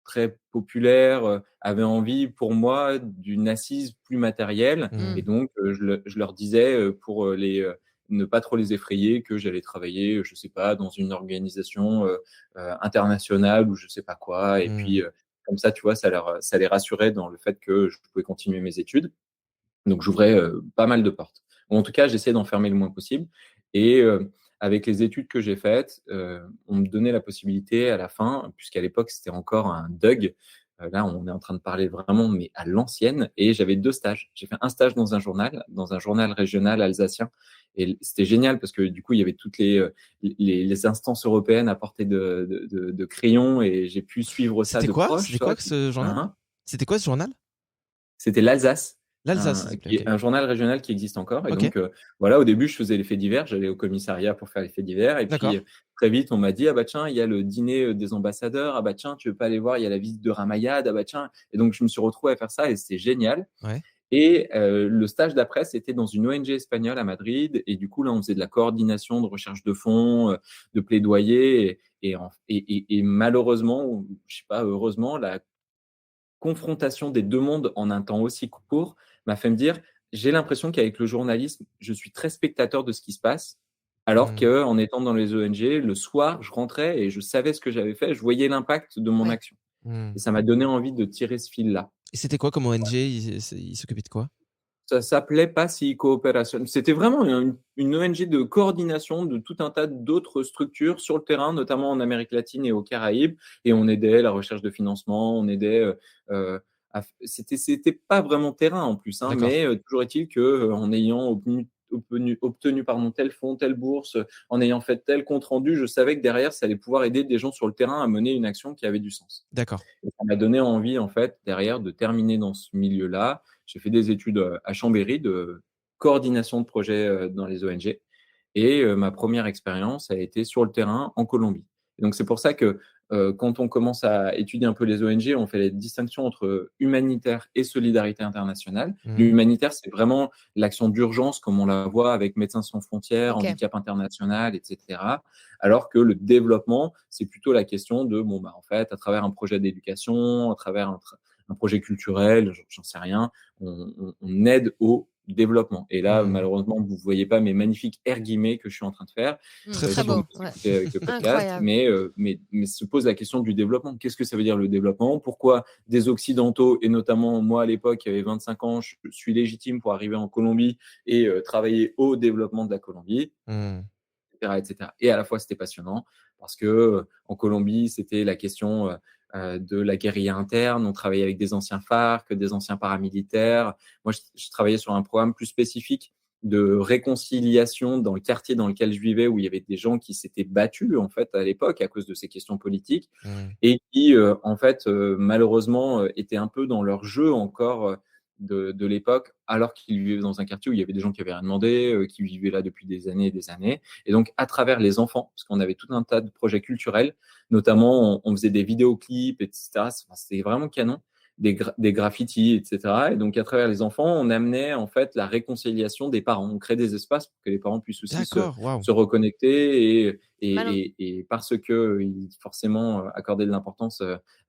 Speaker 6: très populaires, avaient envie pour moi d'une assise plus matérielle.
Speaker 3: Mmh.
Speaker 6: Et donc, je leur disais pour ne pas trop les effrayer que j'allais travailler, je sais pas, dans une organisation internationale ou je sais pas quoi. Et puis, comme ça, tu vois, ça les rassurait dans le fait que je pouvais continuer mes études. Donc, j'ouvrais pas mal de portes. Ou en tout cas, j'essayais d'en fermer le moins possible. Et avec les études que j'ai faites, on me donnait la possibilité à la fin, puisqu'à l'époque, c'était encore un DUG. Là, on est en train de parler vraiment, mais à l'ancienne. Et j'avais 2 stages. J'ai fait un stage dans un journal régional alsacien. Et c'était génial parce que du coup, il y avait toutes les instances européennes à portée de crayon et j'ai pu suivre ça de proche.
Speaker 3: C'était quoi que ce journal?
Speaker 6: Hein.
Speaker 3: C'était quoi ce journal?
Speaker 6: C'était l'Alsace.
Speaker 3: L'Alsace, s'il te plaît, ok.
Speaker 6: Un journal régional qui existe encore. Et
Speaker 3: Ok.
Speaker 6: donc, voilà, au début, je faisais les faits divers. J'allais au commissariat pour faire les faits divers. Et
Speaker 3: D'accord.
Speaker 6: puis, très vite, on m'a dit, ah bah tiens, il y a le dîner des ambassadeurs. Ah bah tiens, tu veux pas aller voir, il y a la visite de Ramayad. Ah bah tiens. Et donc, je me suis retrouvé à faire ça et c'était génial.
Speaker 3: Ouais.
Speaker 6: Et le stage d'après, c'était dans une ONG espagnole à Madrid. Et du coup, là, on faisait de la coordination, de recherche de fonds, de plaidoyer. Et malheureusement, ou je sais pas, heureusement, la confrontation des 2 mondes en un temps aussi court m'a fait me dire, j'ai l'impression qu'avec le journalisme, je suis très spectateur de ce qui se passe, alors qu'en étant dans les ONG, le soir, je rentrais et je savais ce que j'avais fait, je voyais l'impact de mon action. Et ça m'a donné envie de tirer ce fil-là.
Speaker 3: Et c'était quoi comme ONG? Il s'occupait de quoi?
Speaker 6: Ça s'appelait PASI Coopération. C'était vraiment une ONG de coordination de tout un tas d'autres structures sur le terrain, notamment en Amérique latine et aux Caraïbes. Et on aidait la recherche de financement, on aidait. C'était pas vraiment terrain en plus, hein, mais toujours est-il que en ayant obtenu pardon, tel fonds, telle bourse, en ayant fait tel compte rendu, je savais que derrière, ça allait pouvoir aider des gens sur le terrain à mener une action qui avait du sens.
Speaker 3: D'accord.
Speaker 6: Et ça m'a donné envie, en fait, derrière, de terminer dans ce milieu-là. J'ai fait des études à Chambéry de coordination de projets dans les ONG. Et ma première expérience a été sur le terrain en Colombie. Et donc, c'est pour ça que quand on commence à étudier un peu les ONG, on fait la distinction entre humanitaire et solidarité internationale. L'humanitaire, c'est vraiment l'action d'urgence, comme on la voit avec Médecins sans frontières, Handicap international, etc. Alors que le développement, c'est plutôt la question de, bon, bah, en fait, à travers un projet d'éducation, à travers un projet culturel, j'en sais rien, on aide au développement. Et là, malheureusement, vous ne voyez pas mes magnifiques guillemets que je suis en train de faire.
Speaker 2: Très beau.
Speaker 6: Avec le podcast, mais se pose la question du développement. Qu'est-ce que ça veut dire le développement? Pourquoi des Occidentaux, et notamment moi à l'époque, qui avait 25 ans, je suis légitime pour arriver en Colombie et travailler au développement de la Colombie, etc., etc. Et à la fois, c'était passionnant parce que en Colombie, c'était la question de la guérilla interne. On travaillait avec des anciens FARC, des anciens paramilitaires. Moi, je travaillais sur un programme plus spécifique de réconciliation dans le quartier dans lequel je vivais, où il y avait des gens qui s'étaient battus en fait à l'époque à cause de ces questions politiques et qui en fait malheureusement étaient un peu dans leur jeu encore de l'époque, alors qu'ils vivaient dans un quartier où il y avait des gens qui avaient rien demandé, qui vivaient là depuis des années et des années. Et donc, à travers les enfants, parce qu'on avait tout un tas de projets culturels, notamment, on faisait des vidéoclips, etc. Enfin, c'était vraiment canon, des graffitis, etc. Et donc, à travers les enfants, on amenait en fait la réconciliation des parents. On crée des espaces pour que les parents puissent aussi
Speaker 3: D'accord, waouh.
Speaker 6: se reconnecter
Speaker 2: Malin.
Speaker 6: et parce que ils forcément accordaient de l'importance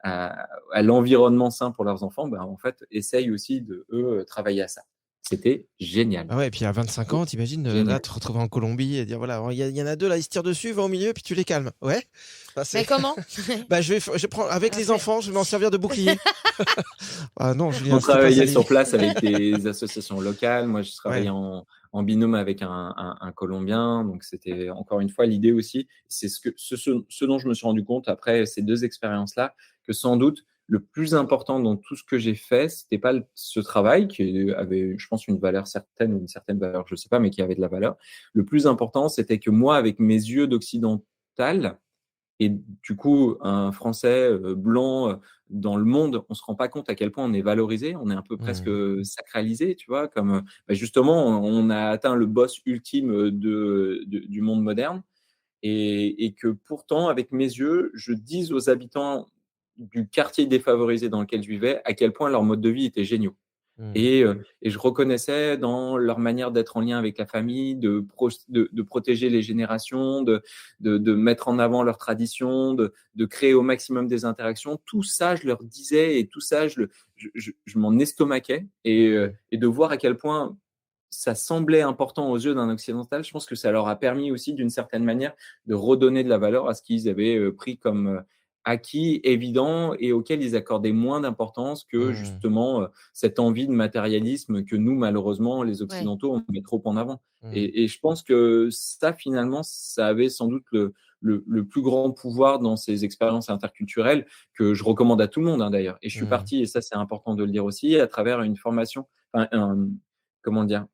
Speaker 6: à l'environnement sain pour leurs enfants, ben, en fait, essayent aussi de, eux, travailler à ça. C'était génial.
Speaker 3: Ah ouais, et puis à 25 ans, t'imagines là
Speaker 6: Génial.
Speaker 3: te retrouver en Colombie et dire voilà, il y en a deux là, ils se tirent dessus, va au milieu, puis tu les calmes. Ouais. Bah,
Speaker 2: Mais comment?
Speaker 3: bah, je vais prendre avec les
Speaker 2: Après.
Speaker 3: enfants, je vais m'en servir de bouclier. Ah non, Julien,
Speaker 6: On
Speaker 3: c'était pas
Speaker 6: travaillait
Speaker 3: ça
Speaker 6: sur
Speaker 3: l'idée.
Speaker 6: place avec des associations locales. Moi, je travaillais
Speaker 3: Ouais.
Speaker 6: en binôme avec un Colombien. Donc, c'était encore une fois l'idée aussi. C'est ce dont je me suis rendu compte après ces deux expériences-là, que sans doute le plus important dans tout ce que j'ai fait, c'était pas ce travail qui avait, je pense, une valeur certaine ou une certaine valeur, je sais pas, mais qui avait de la valeur. Le plus important, c'était que moi, avec mes yeux d'occidental, et du coup, un Français blanc dans le monde, on se rend pas compte à quel point on est valorisé, on est un peu presque
Speaker 3: Mmh.
Speaker 6: sacralisé, tu vois, comme bah, justement, on a atteint le boss ultime du monde moderne, et que pourtant, avec mes yeux, je dis aux habitants du quartier défavorisé dans lequel je vivais à quel point leur mode de vie était génial.
Speaker 3: Mmh.
Speaker 6: Et je reconnaissais dans leur manière d'être en lien avec la famille, de protéger les générations, de mettre en avant leurs traditions, de créer au maximum des interactions. Tout ça, je leur disais et tout ça, je m'en estomaquais. Et de voir à quel point ça semblait important aux yeux d'un occidental, je pense que ça leur a permis aussi, d'une certaine manière, de redonner de la valeur à ce qu'ils avaient pris comme acquis, évident, et auquel ils accordaient moins d'importance que
Speaker 3: Mmh.
Speaker 6: justement cette envie de matérialisme que nous, malheureusement, les
Speaker 2: Ouais.
Speaker 6: Occidentaux, on met trop en avant.
Speaker 3: Mmh.
Speaker 6: Et je pense que ça, finalement, ça avait sans doute le plus grand pouvoir dans ces expériences interculturelles que je recommande à tout le monde, hein, d'ailleurs. Et je suis
Speaker 3: Mmh.
Speaker 6: parti, et ça, c'est important de le dire aussi, à travers une formation, enfin, comment dire,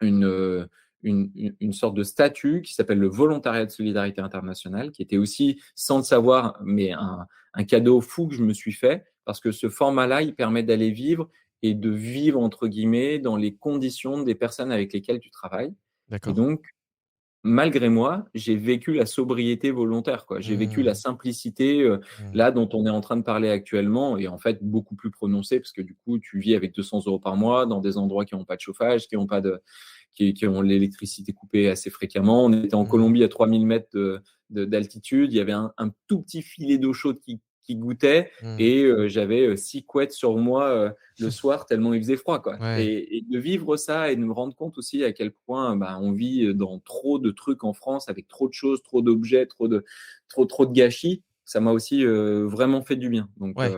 Speaker 6: une, une sorte de statut qui s'appelle le volontariat de solidarité internationale, qui était aussi, sans le savoir, mais un cadeau fou que je me suis fait, parce que ce format-là, il permet d'aller vivre et de vivre, entre guillemets, dans les conditions des personnes avec lesquelles tu travailles. Et
Speaker 3: D'accord.
Speaker 6: donc, malgré moi, j'ai vécu la sobriété volontaire, quoi. J'ai vécu la
Speaker 3: Mmh.
Speaker 6: simplicité,
Speaker 3: Mmh.
Speaker 6: là, dont on est en train de parler actuellement, et en fait, beaucoup plus prononcée, parce que du coup, tu vis avec 200 € par mois dans des endroits qui n'ont pas de chauffage, qui ont pas de qui ont l'électricité coupée assez fréquemment. On était en
Speaker 3: Mmh.
Speaker 6: Colombie à 3000 mètres d'altitude. Il y avait un tout petit filet d'eau chaude qui goûtait,
Speaker 3: Mmh.
Speaker 6: et j'avais 6 couettes sur moi le soir tellement il faisait froid, quoi.
Speaker 3: Ouais.
Speaker 6: Et de vivre ça et de me rendre compte aussi à quel point bah, on vit dans trop de trucs en France, avec trop de choses, trop d'objets, trop de gâchis, ça m'a aussi vraiment fait du bien.
Speaker 3: Ouais.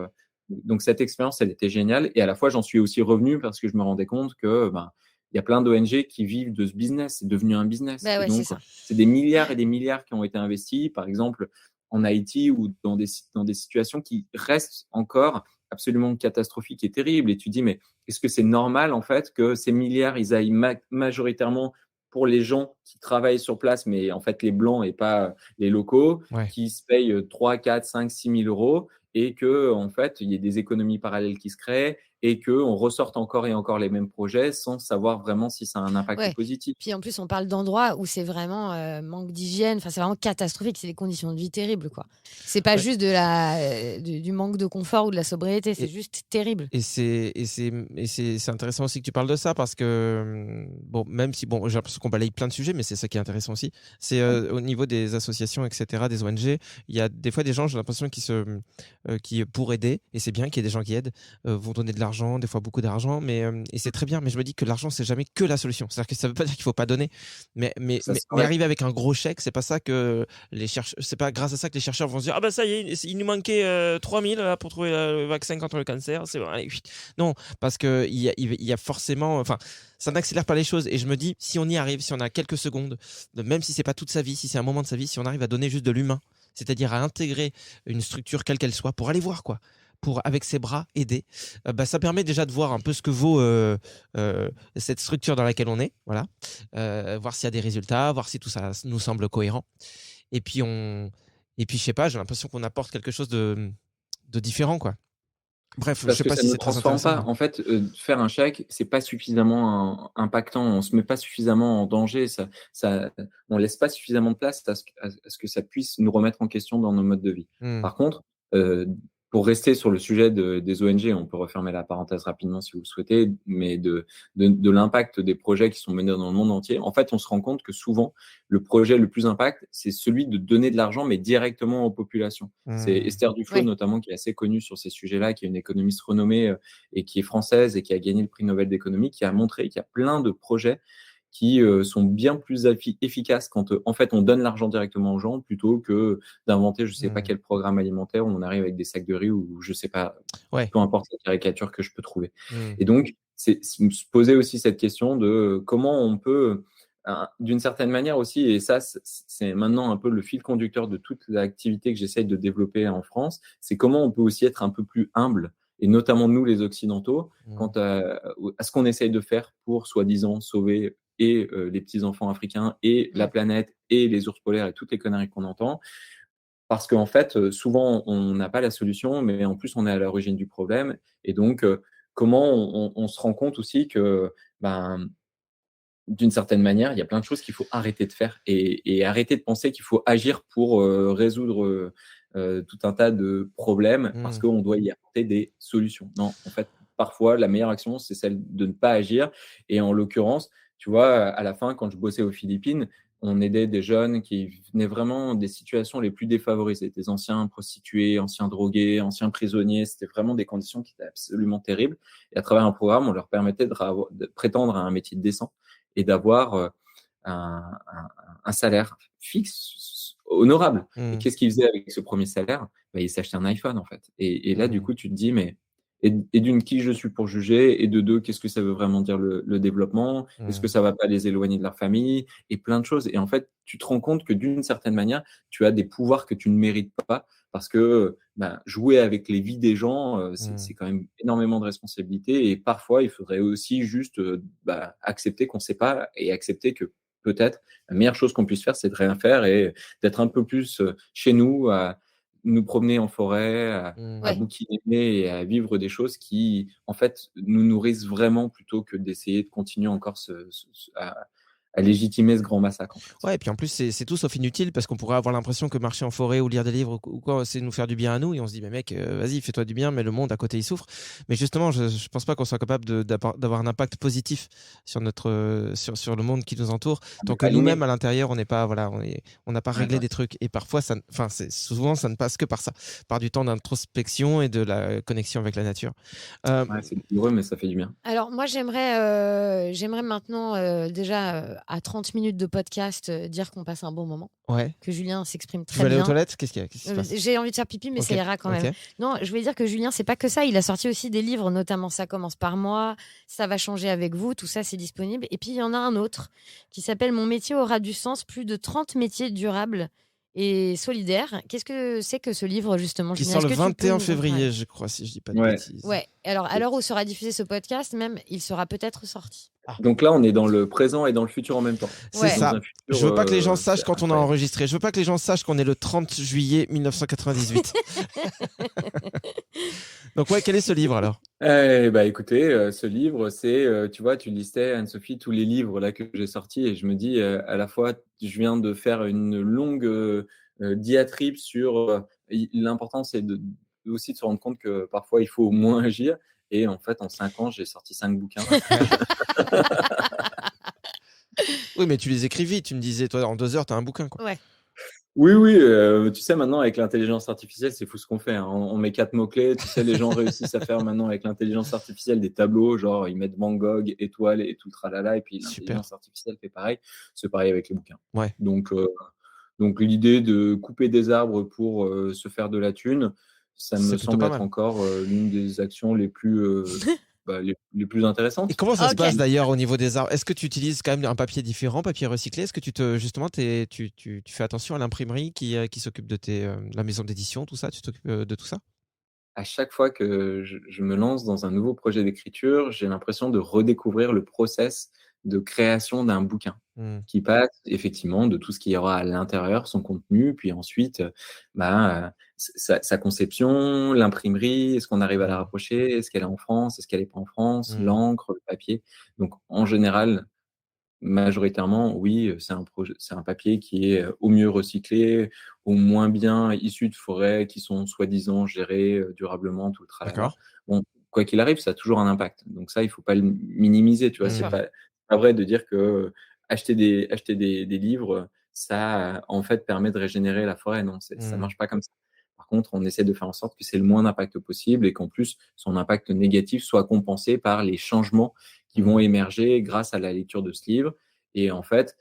Speaker 6: Donc cette expérience, elle était géniale, et à la fois j'en suis aussi revenu parce que je me rendais compte que ben, il y a plein d'ONG qui vivent de ce business, c'est devenu un business.
Speaker 2: Bah
Speaker 6: Et
Speaker 2: ouais, c'est
Speaker 6: donc,
Speaker 2: ça.
Speaker 6: c'est des milliards et des milliards qui ont été investis, par exemple, en Haïti, ou dans des situations qui restent encore absolument catastrophiques et terribles. Et tu dis, mais est-ce que c'est normal, en fait, que ces milliards, ils aillent majoritairement pour les gens qui travaillent sur place, mais en fait, les blancs et pas les locaux,
Speaker 3: Ouais.
Speaker 6: qui se payent 3, 4, 5, 6 000 euros, et que, en fait, il y ait des économies parallèles qui se créent, et qu'on ressorte encore et encore les mêmes projets sans savoir vraiment si ça a un impact
Speaker 2: Ouais.
Speaker 6: positif.
Speaker 2: Puis en plus, on parle d'endroits où c'est vraiment manque d'hygiène. Enfin, c'est vraiment catastrophique. C'est des conditions de vie terribles, quoi. C'est pas
Speaker 3: Ouais.
Speaker 2: juste du manque de confort ou de la sobriété. C'est
Speaker 3: Et-
Speaker 2: juste terrible.
Speaker 3: C'est intéressant aussi que tu parles de ça parce que bon, même si bon, j'ai l'impression qu'on balaye plein de sujets, mais c'est ça qui est intéressant aussi. C'est au niveau des associations, etc., des ONG, il y a des fois des gens, j'ai l'impression qui pour aider, et c'est bien qu'il y ait des gens qui aident, vont donner de l'argent, des fois beaucoup d'argent, mais et c'est très bien. Mais je me dis que l'argent c'est jamais que la solution. C'est-à-dire que ça veut pas dire qu'il faut pas donner, mais arriver avec un gros chèque, c'est pas ça que c'est pas grâce à ça que les chercheurs vont se dire ah ben ça y est, il nous manquait 3000 là, pour trouver le vaccin contre le cancer, c'est bon, allez, non, parce que il y a forcément, enfin, ça n'accélère pas les choses. Et je me dis, si on y arrive, si on a quelques secondes, même si c'est pas toute sa vie, si c'est un moment de sa vie, si on arrive à donner juste de l'humain, c'est-à-dire à intégrer une structure quelle qu'elle soit pour aller voir quoi, pour avec ses bras aider, bah ça permet déjà de voir un peu ce que vaut cette structure dans laquelle on est, voilà, voir s'il y a des résultats, voir si tout ça nous semble cohérent. Et puis je sais pas, j'ai l'impression qu'on apporte quelque chose de différent quoi. Bref, je
Speaker 6: Parce
Speaker 3: sais
Speaker 6: que
Speaker 3: pas
Speaker 6: ça
Speaker 3: si
Speaker 6: ne
Speaker 3: c'est très
Speaker 6: transforme
Speaker 3: intéressant.
Speaker 6: pas. En fait, faire un chèque, c'est pas suffisamment impactant. On se met pas suffisamment en danger. On laisse pas suffisamment de place à ce que ça puisse nous remettre en question dans nos modes de vie. Par contre, euh, pour rester sur le sujet des ONG, on peut refermer la parenthèse rapidement si vous le souhaitez, mais de l'impact des projets qui sont menés dans le monde entier. En fait, on se rend compte que souvent, le projet le plus impact, c'est celui de donner de l'argent, mais directement aux populations. C'est Esther Duflo,
Speaker 2: Ouais.
Speaker 6: notamment, qui est assez connue sur ces sujets-là, qui est une économiste renommée et qui est française et qui a gagné le prix Nobel d'économie, qui a montré qu'il y a plein de projets qui sont bien plus efficaces quand en fait on donne l'argent directement aux gens plutôt que d'inventer je sais pas quel programme alimentaire où on arrive avec des sacs de riz ou je sais pas,
Speaker 3: Ouais.
Speaker 6: peu importe la caricature que je peux trouver.
Speaker 3: Mm.
Speaker 6: Et donc c'est se poser aussi cette question de comment on peut d'une certaine manière aussi, et ça c'est maintenant un peu le fil conducteur de toute l'activité que j'essaye de développer en France, c'est comment on peut aussi être un peu plus humble, et notamment nous les Occidentaux, quant à ce qu'on essaye de faire pour soi-disant sauver et les petits-enfants africains et la planète et les ours polaires et toutes les conneries qu'on entend. Parce qu'en fait, souvent, on n'a pas la solution, mais en plus, on est à l'origine du problème. Et donc, comment on se rend compte aussi que, ben, d'une certaine manière, il y a plein de choses qu'il faut arrêter de faire et arrêter de penser qu'il faut agir pour résoudre tout un tas de problèmes parce qu'on doit y apporter des solutions. Non, en fait, parfois, la meilleure action, c'est celle de ne pas agir. Et en l'occurrence, tu vois, à la fin, quand je bossais aux Philippines, on aidait des jeunes qui venaient vraiment des situations les plus défavorisées, des anciens prostitués, anciens drogués, anciens prisonniers. C'était vraiment des conditions qui étaient absolument terribles. Et à travers un programme, on leur permettait de prétendre à un métier décent et d'avoir un salaire fixe, honorable. Et qu'est-ce qu'ils faisaient avec ce premier salaire? Ils s'achetaient un iPhone, en fait. Et là, du coup, tu te dis, mais et d'une, qui je suis pour juger? Et de deux, qu'est-ce que ça veut vraiment dire le développement? Est-ce que ça va pas les éloigner de leur famille? Et plein de choses. Et en fait, tu te rends compte que d'une certaine manière, tu as des pouvoirs que tu ne mérites pas parce que jouer avec les vies des gens, c'est quand même énormément de responsabilités. Et parfois, il faudrait aussi juste accepter qu'on ne sait pas et accepter que peut-être la meilleure chose qu'on puisse faire, c'est de rien faire et d'être un peu plus chez nous, à nous promener en forêt, à bouquiner et à vivre des choses qui, en fait, nous nourrissent vraiment plutôt que d'essayer de continuer encore à légitimer ce grand massacre. En fait.
Speaker 3: Ouais, et puis en plus, c'est tout sauf inutile parce qu'on pourrait avoir l'impression que marcher en forêt ou lire des livres ou quoi, c'est nous faire du bien à nous. Et on se dit, mais mec, vas-y, fais-toi du bien, mais le monde à côté, il souffre. Mais justement, je pense pas qu'on soit capable d'avoir un impact positif sur sur le monde qui nous entoure tant que nous-mêmes à l'intérieur, on n'est pas, voilà, on n'a pas réglé des trucs. Et parfois, souvent, ça ne passe que par ça, par du temps d'introspection et de la connexion avec la nature.
Speaker 6: C'est douloureux, mais ça fait du bien.
Speaker 2: Alors moi, j'aimerais maintenant déjà à 30 minutes de podcast dire qu'on passe un bon moment.
Speaker 3: Ouais.
Speaker 2: Que Julien s'exprime très
Speaker 3: bien. Tu veux aller aux toilettes?
Speaker 2: Qu'est-ce qui se passe? J'ai envie de faire pipi, mais ça ira quand même. Non, je voulais dire que Julien, c'est pas que ça. Il a sorti aussi des livres, notamment Ça commence par moi, Ça va changer avec vous. Tout ça, c'est disponible. Et puis, il y en a un autre qui s'appelle Mon métier aura du sens. Plus de 30 métiers durables et solidaires. Qu'est-ce que c'est que ce livre, justement,
Speaker 3: Qui
Speaker 2: Julien?
Speaker 3: sort le 21 février, je crois, si je dis pas de bêtises.
Speaker 2: Ouais. Alors, à l'heure où sera diffusé ce podcast, même, il sera peut-être sorti.
Speaker 6: Donc là, on est dans le présent et dans le futur en même temps.
Speaker 3: C'est ça. Je veux pas que les gens sachent quand on a enregistré. Je veux pas que les gens sachent qu'on est le 30 juillet 1998. Donc ouais, quel est ce livre alors?
Speaker 6: Écoutez, ce livre, c'est, tu vois, tu listais, Anne-Sophie, tous les livres là que j'ai sortis et je me dis, à la fois, je viens de faire une longue diatribe sur l'important, c'est aussi de se rendre compte que parfois, il faut moins agir. Et en fait, en 5 ans, j'ai sorti 5 bouquins.
Speaker 3: Oui, mais tu les écris vite. Tu me disais, toi, en 2 heures, tu as un bouquin. Quoi.
Speaker 2: Ouais.
Speaker 6: Oui, tu sais, maintenant, avec l'intelligence artificielle, c'est fou ce qu'on fait. Hein. On met 4 mots-clés. Tu sais, les gens réussissent à faire maintenant avec l'intelligence artificielle des tableaux, genre ils mettent Van Gogh, étoile et tout le tralala. Et puis l'intelligence artificielle fait pareil. C'est pareil avec les bouquins.
Speaker 3: Ouais.
Speaker 6: Donc l'idée de couper des arbres pour se faire de la thune, ça me semble être encore l'une des actions les plus les plus intéressantes.
Speaker 3: Et comment ça se passe d'ailleurs au niveau des arbres? Est-ce que tu utilises quand même un papier différent, papier recyclé? Est-ce que tu fais attention à l'imprimerie qui s'occupe de la maison d'édition, tout ça? Tu t'occupes de tout ça?
Speaker 6: À chaque fois que je me lance dans un nouveau projet d'écriture, j'ai l'impression de redécouvrir le process de création d'un bouquin qui passe effectivement de tout ce qu'il y aura à l'intérieur, son contenu, puis ensuite sa conception, l'imprimerie, est-ce qu'on arrive à la rapprocher, est-ce qu'elle est en France, est-ce qu'elle n'est pas en France, l'encre, le papier. Donc, en général, majoritairement, oui, c'est un papier qui est au mieux recyclé, au moins bien issu de forêts qui sont soi-disant gérées durablement, tout le tralala.
Speaker 3: D'accord.
Speaker 6: Bon, quoi qu'il arrive, ça a toujours un impact. Donc ça, il faut pas le minimiser, tu vois. C'est pas vrai de dire que acheter des livres, ça, en fait, permet de régénérer la forêt. Non, ça marche pas comme ça. Par contre, on essaie de faire en sorte que c'est le moins d'impact possible et qu'en plus, son impact négatif soit compensé par les changements qui vont émerger grâce à la lecture de ce livre. Et en fait,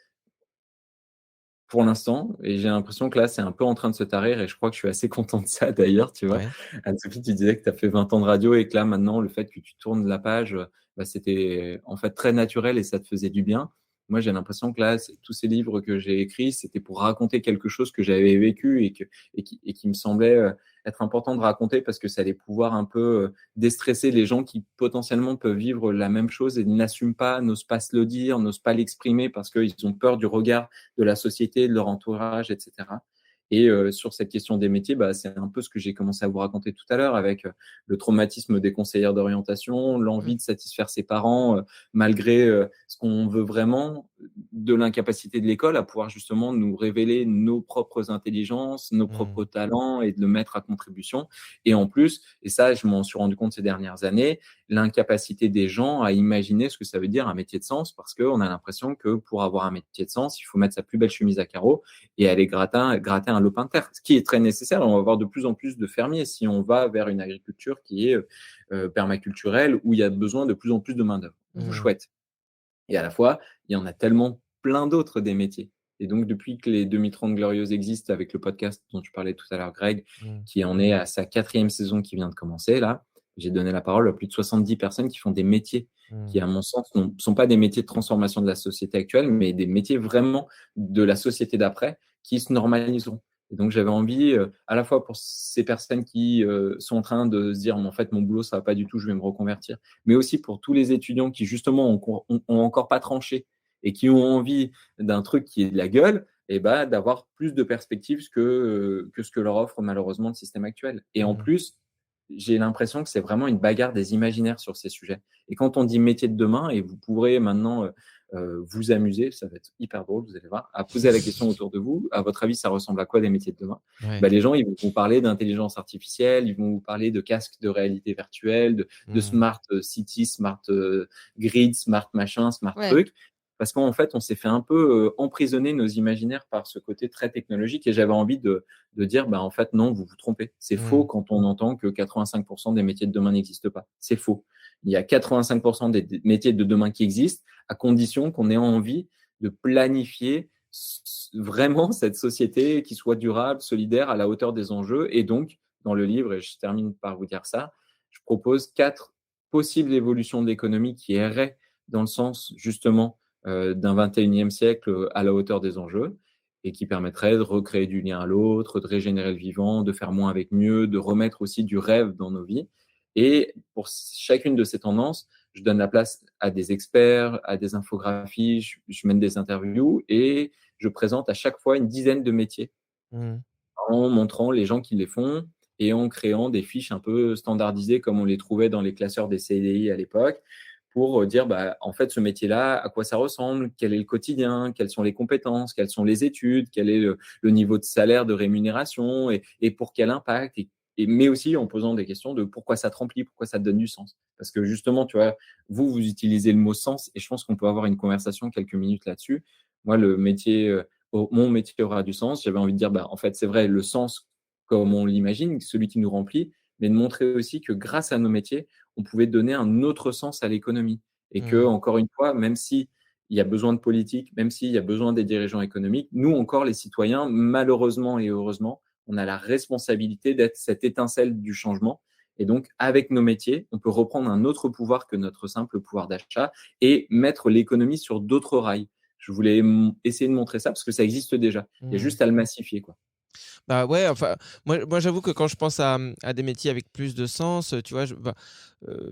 Speaker 6: pour l'instant, et j'ai l'impression que là, c'est un peu en train de se tarir, et je crois que je suis assez content de ça d'ailleurs, tu vois.
Speaker 3: Ouais.
Speaker 6: Anne-Sophie, tu disais que tu as fait 20 ans de radio et que là, maintenant, le fait que tu tournes la page, c'était en fait très naturel et ça te faisait du bien. Moi, j'ai l'impression que là, tous ces livres que j'ai écrits, c'était pour raconter quelque chose que j'avais vécu et qui me semblait être important de raconter parce que ça allait pouvoir un peu déstresser les gens qui potentiellement peuvent vivre la même chose et n'assument pas, n'osent pas se le dire, n'osent pas l'exprimer parce qu'ils ont peur du regard de la société, de leur entourage, etc. Et sur cette question des métiers, c'est un peu ce que j'ai commencé à vous raconter tout à l'heure avec le traumatisme des conseillères d'orientation, l'envie de satisfaire ses parents malgré ce qu'on veut vraiment, de l'incapacité de l'école à pouvoir justement nous révéler nos propres intelligences, nos propres talents et de le mettre à contribution. Et en plus, et ça, je m'en suis rendu compte ces dernières années, l'incapacité des gens à imaginer ce que ça veut dire un métier de sens parce qu'on a l'impression que pour avoir un métier de sens, il faut mettre sa plus belle chemise à carreaux et aller gratter un lopin de terre, ce qui est très nécessaire. On va avoir de plus en plus de fermiers si on va vers une agriculture qui est permaculturelle où il y a besoin de plus en plus de main-d'œuvre. Chouette. Et à la fois, il y en a tellement plein d'autres des métiers. Et donc, depuis que les 2030 Glorieuses existent avec le podcast dont tu parlais tout à l'heure, Greg, qui en est à sa 4e saison qui vient de commencer, là, j'ai donné la parole à plus de 70 personnes qui font des métiers qui, à mon sens, ne sont pas des métiers de transformation de la société actuelle, mais des métiers vraiment de la société d'après qui se normaliseront. Et donc, j'avais envie, à la fois pour ces personnes qui sont en train de se dire, en fait, mon boulot, ça va pas du tout, je vais me reconvertir, mais aussi pour tous les étudiants qui, justement, ont encore pas tranché et qui ont envie d'un truc qui est de la gueule, et d'avoir plus de perspectives que ce que leur offre malheureusement le système actuel. Et en plus, j'ai l'impression que c'est vraiment une bagarre des imaginaires sur ces sujets. Et quand on dit métier de demain, et vous pourrez maintenant vous amuser, ça va être hyper drôle, vous allez voir, à poser la question autour de vous, à votre avis, ça ressemble à quoi des métiers de demain? Les gens, ils vont vous parler d'intelligence artificielle, ils vont vous parler de casques de réalité virtuelle, de smart city, smart grid, smart machin, smart truc. Parce qu'en fait, on s'est fait un peu emprisonner nos imaginaires par ce côté très technologique et j'avais envie de dire, en fait, non, vous vous trompez. C'est faux quand on entend que 85% des métiers de demain n'existent pas. C'est faux. Il y a 85% des métiers de demain qui existent à condition qu'on ait envie de planifier vraiment cette société qui soit durable, solidaire, à la hauteur des enjeux. Et donc, dans le livre, et je termine par vous dire ça, je propose 4 possibles évolutions de l'économie qui erraient dans le sens, justement, d'un 21e siècle à la hauteur des enjeux et qui permettrait de recréer du lien à l'autre, de régénérer le vivant, de faire moins avec mieux, de remettre aussi du rêve dans nos vies. Et pour chacune de ces tendances, je donne la place à des experts, à des infographies, je mène des interviews et je présente à chaque fois une dizaine de métiers en montrant les gens qui les font et en créant des fiches un peu standardisées comme on les trouvait dans les classeurs des CDI à l'époque pour dire, en fait, ce métier-là, à quoi ça ressemble, quel est le quotidien, quelles sont les compétences, quelles sont les études, quel est le niveau de salaire, de rémunération et pour quel impact, mais aussi en posant des questions de pourquoi ça te remplit, pourquoi ça te donne du sens. Parce que justement, tu vois, vous utilisez le mot sens et je pense qu'on peut avoir une conversation quelques minutes là-dessus. Moi, mon métier aura du sens. J'avais envie de dire, en fait, c'est vrai, le sens comme on l'imagine, celui qui nous remplit, mais de montrer aussi que grâce à nos métiers, on pouvait donner un autre sens à l'économie. Et que, encore une fois, même si il y a besoin de politique, même s'il y a besoin des dirigeants économiques, nous encore, les citoyens, malheureusement et heureusement, on a la responsabilité d'être cette étincelle du changement. Et donc, avec nos métiers, on peut reprendre un autre pouvoir que notre simple pouvoir d'achat et mettre l'économie sur d'autres rails. Je voulais essayer de montrer ça parce que ça existe déjà. Il y a juste à le massifier, quoi.
Speaker 3: Bah ouais, enfin, moi j'avoue que quand je pense à des métiers avec plus de sens, tu vois,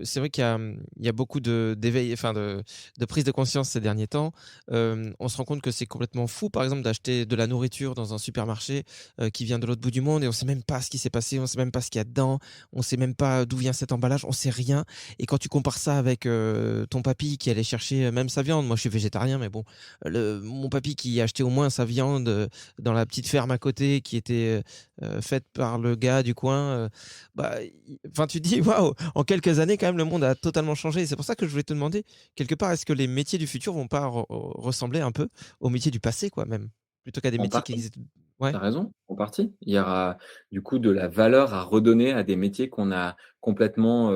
Speaker 3: c'est vrai qu'il y a beaucoup d'éveil, enfin de prise de conscience ces derniers temps. On se rend compte que c'est complètement fou, par exemple, d'acheter de la nourriture dans un supermarché qui vient de l'autre bout du monde et on sait même pas ce qui s'est passé, on sait même pas ce qu'il y a dedans, on sait même pas d'où vient cet emballage, on sait rien. Et quand tu compares ça avec ton papy qui allait chercher même sa viande, moi je suis végétarien, mais bon, mon papy qui achetait au moins sa viande dans la petite ferme à côté qui était faite par le gars du coin. Enfin, tu te dis, waouh, en quelques années, quand même, le monde a totalement changé. Et c'est pour ça que je voulais te demander, quelque part, est-ce que les métiers du futur vont pas ressembler un peu aux métiers du passé, quoi, même, plutôt qu'à des
Speaker 6: En
Speaker 3: métiers qui
Speaker 6: partie.
Speaker 3: existent. Ouais.
Speaker 6: T'as raison, en partie. Il y aura du coup de la valeur à redonner à des métiers qu'on a complètement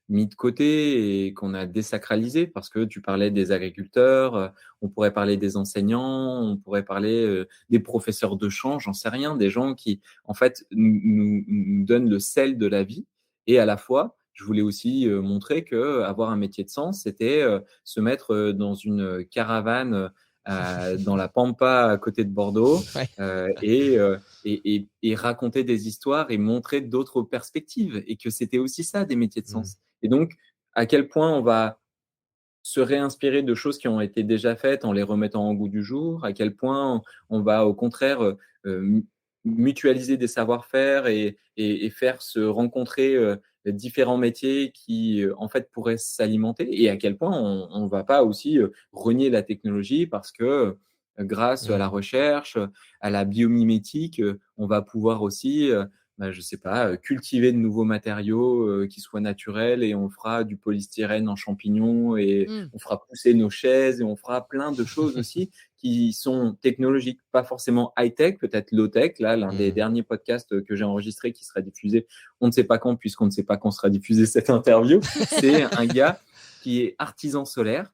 Speaker 6: mis de côté et qu'on a désacralisés parce que tu parlais des agriculteurs, on pourrait parler des enseignants, on pourrait parler des professeurs de chant, j'en sais rien, des gens qui en fait nous donnent le sel de la vie et à la fois je voulais aussi montrer que avoir un métier de sens, c'était se mettre dans une caravane dans la Pampa à côté de Bordeaux
Speaker 3: Ouais.
Speaker 6: et raconter des histoires et montrer d'autres perspectives et que c'était aussi ça des métiers de
Speaker 3: Mm.
Speaker 6: sens. Et donc, à quel point on va se réinspirer de choses qui ont été déjà faites en les remettant en goût du jour, à quel point on va au contraire mutualiser des savoir-faire et faire se rencontrer différents métiers qui en fait pourraient s'alimenter et à quel point on ne va pas aussi renier la technologie parce que grâce à la
Speaker 3: Mm.
Speaker 6: recherche, à la biomimétique, on va pouvoir aussi je sais pas, cultiver de nouveaux matériaux qui soient naturels et on fera du polystyrène en champignons et
Speaker 2: Mm.
Speaker 6: on fera pousser nos chaises et on fera plein de choses aussi qui sont technologiques, pas forcément high-tech, peut-être low-tech. Là, l'un des
Speaker 3: Mm.
Speaker 6: derniers podcasts que j'ai enregistré qui sera diffusé, on ne sait pas quand, puisqu'on ne sait pas quand sera diffusée cette interview, c'est un gars qui est artisan solaire.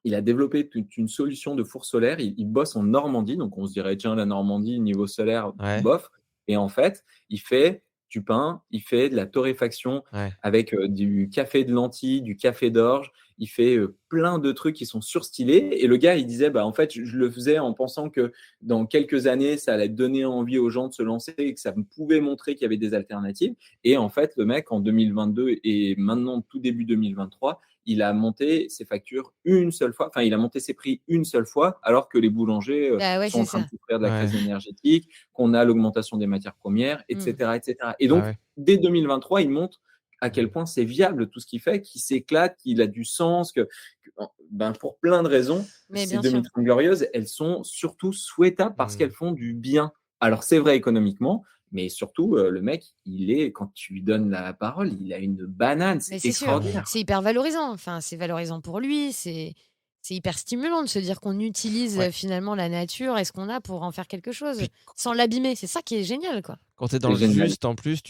Speaker 6: Il a développé toute une solution de four solaire. Il bosse en Normandie, donc on se dirait, tiens, la Normandie, niveau solaire,
Speaker 3: Ouais.
Speaker 6: bof. Et en fait, il fait du pain, il fait de la torréfaction
Speaker 3: Ouais.
Speaker 6: avec du café de lentilles, du café d'orge. Il fait plein de trucs qui sont surstylés. Et le gars, il disait, bah, en fait, je le faisais en pensant que dans quelques années, ça allait donner envie aux gens de se lancer et que ça pouvait montrer qu'il y avait des alternatives. Et en fait, le mec, en 2022 et maintenant, tout début 2023, il a monté ses factures une seule fois, enfin, il a monté ses prix une seule fois, alors que les boulangers
Speaker 2: Bah ouais,
Speaker 6: sont en
Speaker 2: c'est
Speaker 6: train de
Speaker 2: ça.
Speaker 6: souffrir de la
Speaker 3: Ouais.
Speaker 6: crise énergétique, qu'on a l'augmentation des matières premières,
Speaker 2: Mm.
Speaker 6: etc., etc. Et
Speaker 3: Ah
Speaker 6: donc,
Speaker 3: ouais.
Speaker 6: dès 2023, il montre à quel
Speaker 3: Mm.
Speaker 6: point c'est viable tout ce qu'il fait, qu'il s'éclate, qu'il a du sens, pour plein de raisons,
Speaker 2: Mais
Speaker 6: ces
Speaker 2: bien sûr.
Speaker 6: 2030 glorieuses, elles sont surtout souhaitables parce qu'elles
Speaker 3: Mm.
Speaker 6: font du bien. Alors, c'est vrai économiquement, mais surtout, le mec, quand tu lui donnes la parole, il a une banane,
Speaker 2: Mais
Speaker 6: c'est
Speaker 2: c'est sûr,
Speaker 6: extraordinaire.
Speaker 2: c'est hyper valorisant. Enfin, c'est valorisant pour lui. C'est hyper stimulant de se dire qu'on utilise
Speaker 3: Ouais.
Speaker 2: finalement la nature et ce qu'on a pour en faire quelque chose
Speaker 3: Puis
Speaker 2: sans l'abîmer. C'est ça qui est génial, quoi.
Speaker 3: quand tu es dans
Speaker 6: C'est
Speaker 3: le
Speaker 6: génial.
Speaker 3: juste, en plus,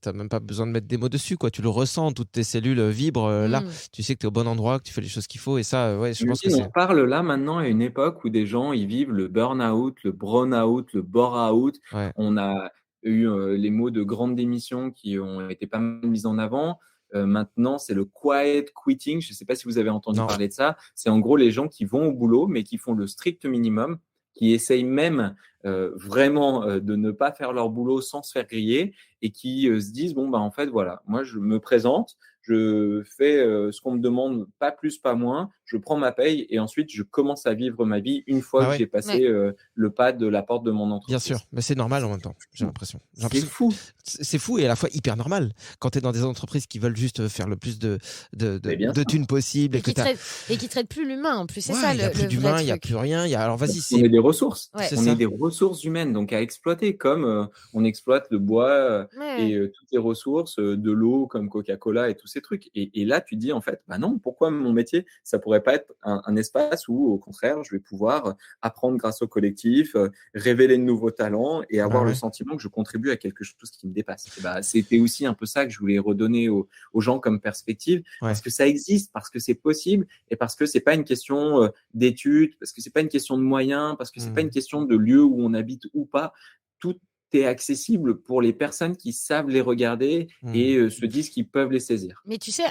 Speaker 3: t'as même pas besoin de mettre des mots dessus, quoi. Tu le ressens, toutes tes cellules vibrent là.
Speaker 2: Mm.
Speaker 3: Tu sais que tu es au bon endroit, que tu fais les choses qu'il faut. Et ça, ouais, je pense que
Speaker 6: Imagine,
Speaker 3: c'est.
Speaker 6: on parle là maintenant à une époque où des gens ils vivent le burn-out, le brown-out, le bore-out.
Speaker 3: Ouais.
Speaker 6: On a eu les mots de grande démission qui ont été pas mal mis en avant. Maintenant, c'est le quiet quitting. Je ne sais pas si vous avez entendu
Speaker 3: Non.
Speaker 6: parler de ça. C'est en gros les gens qui vont au boulot mais qui font le strict minimum, qui essayent même vraiment de ne pas faire leur boulot sans se faire griller et qui se disent bon bah en fait voilà, moi je me présente. Je fais ce qu'on me demande, pas plus, pas moins. Je prends ma paye et ensuite je commence à vivre ma vie une fois
Speaker 3: Bah
Speaker 6: que
Speaker 3: ouais.
Speaker 6: j'ai passé le pas de la porte de mon
Speaker 3: Bien
Speaker 6: entreprise.
Speaker 3: sûr, mais c'est normal en même temps, j'ai
Speaker 6: fou.
Speaker 3: l'impression. J'ai
Speaker 6: C'est
Speaker 3: l'impression-
Speaker 6: fou.
Speaker 3: C'est fou et à la fois hyper normal. Quand tu es dans des entreprises qui veulent juste faire le plus
Speaker 6: Mais bien
Speaker 3: de
Speaker 6: sûr.
Speaker 3: thunes possible et que tu as.
Speaker 2: Et qui traite plus l'humain en plus. C'est
Speaker 3: Ouais,
Speaker 2: ça
Speaker 3: il n'y a
Speaker 2: le
Speaker 3: plus
Speaker 2: vrai
Speaker 3: d'humain, il n'y a
Speaker 2: truc.
Speaker 3: plus rien. Alors vas-y,
Speaker 6: On est des ressources.
Speaker 2: Ouais.
Speaker 3: c'est
Speaker 6: On
Speaker 3: ça.
Speaker 6: est des ressources humaines, donc à exploiter comme on exploite le bois
Speaker 2: Ouais.
Speaker 6: et toutes les ressources de l'eau comme Coca-Cola et tous ces trucs. Et là, tu dis en fait, bah non, pourquoi mon métier, ça pourrait pas être un espace où au contraire, je vais pouvoir apprendre grâce au collectif, révéler de nouveaux talents et avoir
Speaker 3: Ah
Speaker 6: le
Speaker 3: ouais.
Speaker 6: sentiment que je contribue à quelque chose qui me dépasse. Et bah, c'était aussi un peu ça que je voulais redonner aux gens comme perspective,
Speaker 3: Ouais.
Speaker 6: parce que ça existe, parce que c'est possible et parce que c'est pas une question d'études, parce que c'est pas une question de moyens, parce que c'est pas une question de lieu où on habite ou pas. Tout est accessible pour les personnes qui savent les regarder et se disent qu'ils peuvent les saisir.
Speaker 2: Mais tu sais,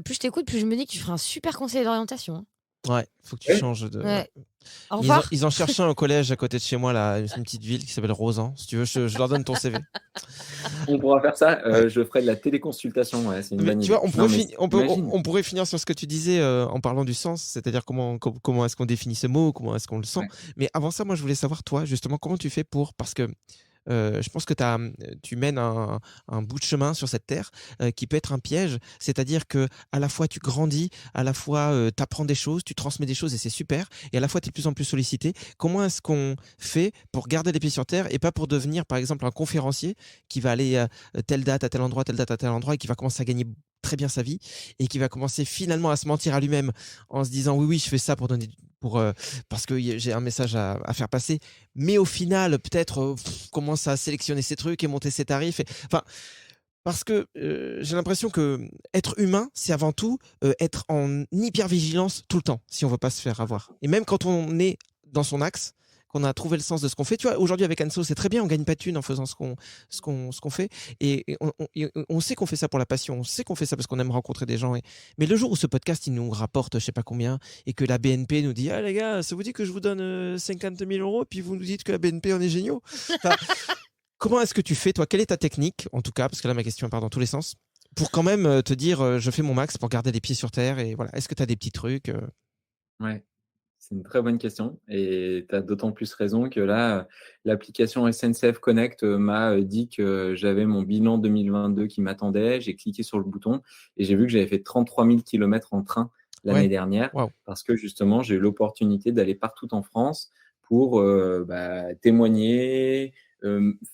Speaker 2: plus je t'écoute, plus je me dis que tu feras un super conseiller d'orientation. Hein.
Speaker 3: Ouais, faut que tu
Speaker 6: Ouais.
Speaker 3: changes de.
Speaker 2: Ouais. Au
Speaker 3: Ils ont,
Speaker 2: revoir.
Speaker 3: ils ont cherché un collège à côté de chez moi, là, une petite ville qui s'appelle Rosan. Si tu veux, je leur donne ton CV.
Speaker 6: On pourra faire ça.
Speaker 3: Ouais.
Speaker 6: Je ferai de la téléconsultation. Ouais, c'est une
Speaker 3: Mais
Speaker 6: bonne
Speaker 3: tu
Speaker 6: idée.
Speaker 3: vois,
Speaker 6: Non, mais imagine.
Speaker 3: on pourrait finir sur ce que tu disais en parlant du sens, c'est-à-dire comment est-ce qu'on définit ce mot, comment est-ce qu'on le sent.
Speaker 6: Ouais.
Speaker 3: Mais avant ça, moi, je voulais savoir, toi, justement, comment tu fais parce que je pense que tu mènes un bout de chemin sur cette terre qui peut être un piège, c'est-à-dire que à la fois tu grandis, à la fois tu apprends des choses, tu transmets des choses et c'est super, et à la fois tu es de plus en plus sollicité. Comment est-ce qu'on fait pour garder les pieds sur terre et pas pour devenir par exemple un conférencier qui va aller telle date à tel endroit, telle date à tel endroit et qui va commencer à gagner très bien sa vie et qui va commencer finalement à se mentir à lui-même en se disant oui, je fais ça parce que j'ai un message à faire passer, mais au final peut-être commence à sélectionner ses trucs et monter ses tarifs. Enfin, parce que j'ai l'impression que être humain, c'est avant tout être en hyper-vigilance tout le temps, si on veut pas se faire avoir. Et même quand on est dans son axe, qu'on a trouvé le sens de ce qu'on fait. Tu vois, aujourd'hui avec Anso, c'est très bien, on gagne pas de thunes en faisant ce qu'on fait. Et on sait qu'on fait ça pour la passion, on sait qu'on fait ça parce qu'on aime rencontrer des gens. Mais le jour où ce podcast, il nous rapporte je sais pas combien, et que la BNP nous dit « Ah les gars, ça vous dit que je vous donne 50 000 euros, et puis vous nous dites que la BNP, on est géniaux ?» Enfin, comment est-ce que tu fais, toi? Quelle est ta technique, en tout cas, parce que là, ma question part dans tous les sens, pour quand même te dire je fais mon max pour garder les pieds sur terre et voilà. Est-ce que tu as des petits trucs
Speaker 6: Ouais. C'est une très bonne question et tu as d'autant plus raison que là, l'application SNCF Connect m'a dit que j'avais mon bilan 2022 qui m'attendait. J'ai cliqué sur le bouton et j'ai vu que j'avais fait 33 000 kilomètres en train l'année
Speaker 3: Ouais.
Speaker 6: dernière
Speaker 3: Waouh.
Speaker 6: parce que justement, j'ai eu l'opportunité d'aller partout en France pour témoigner,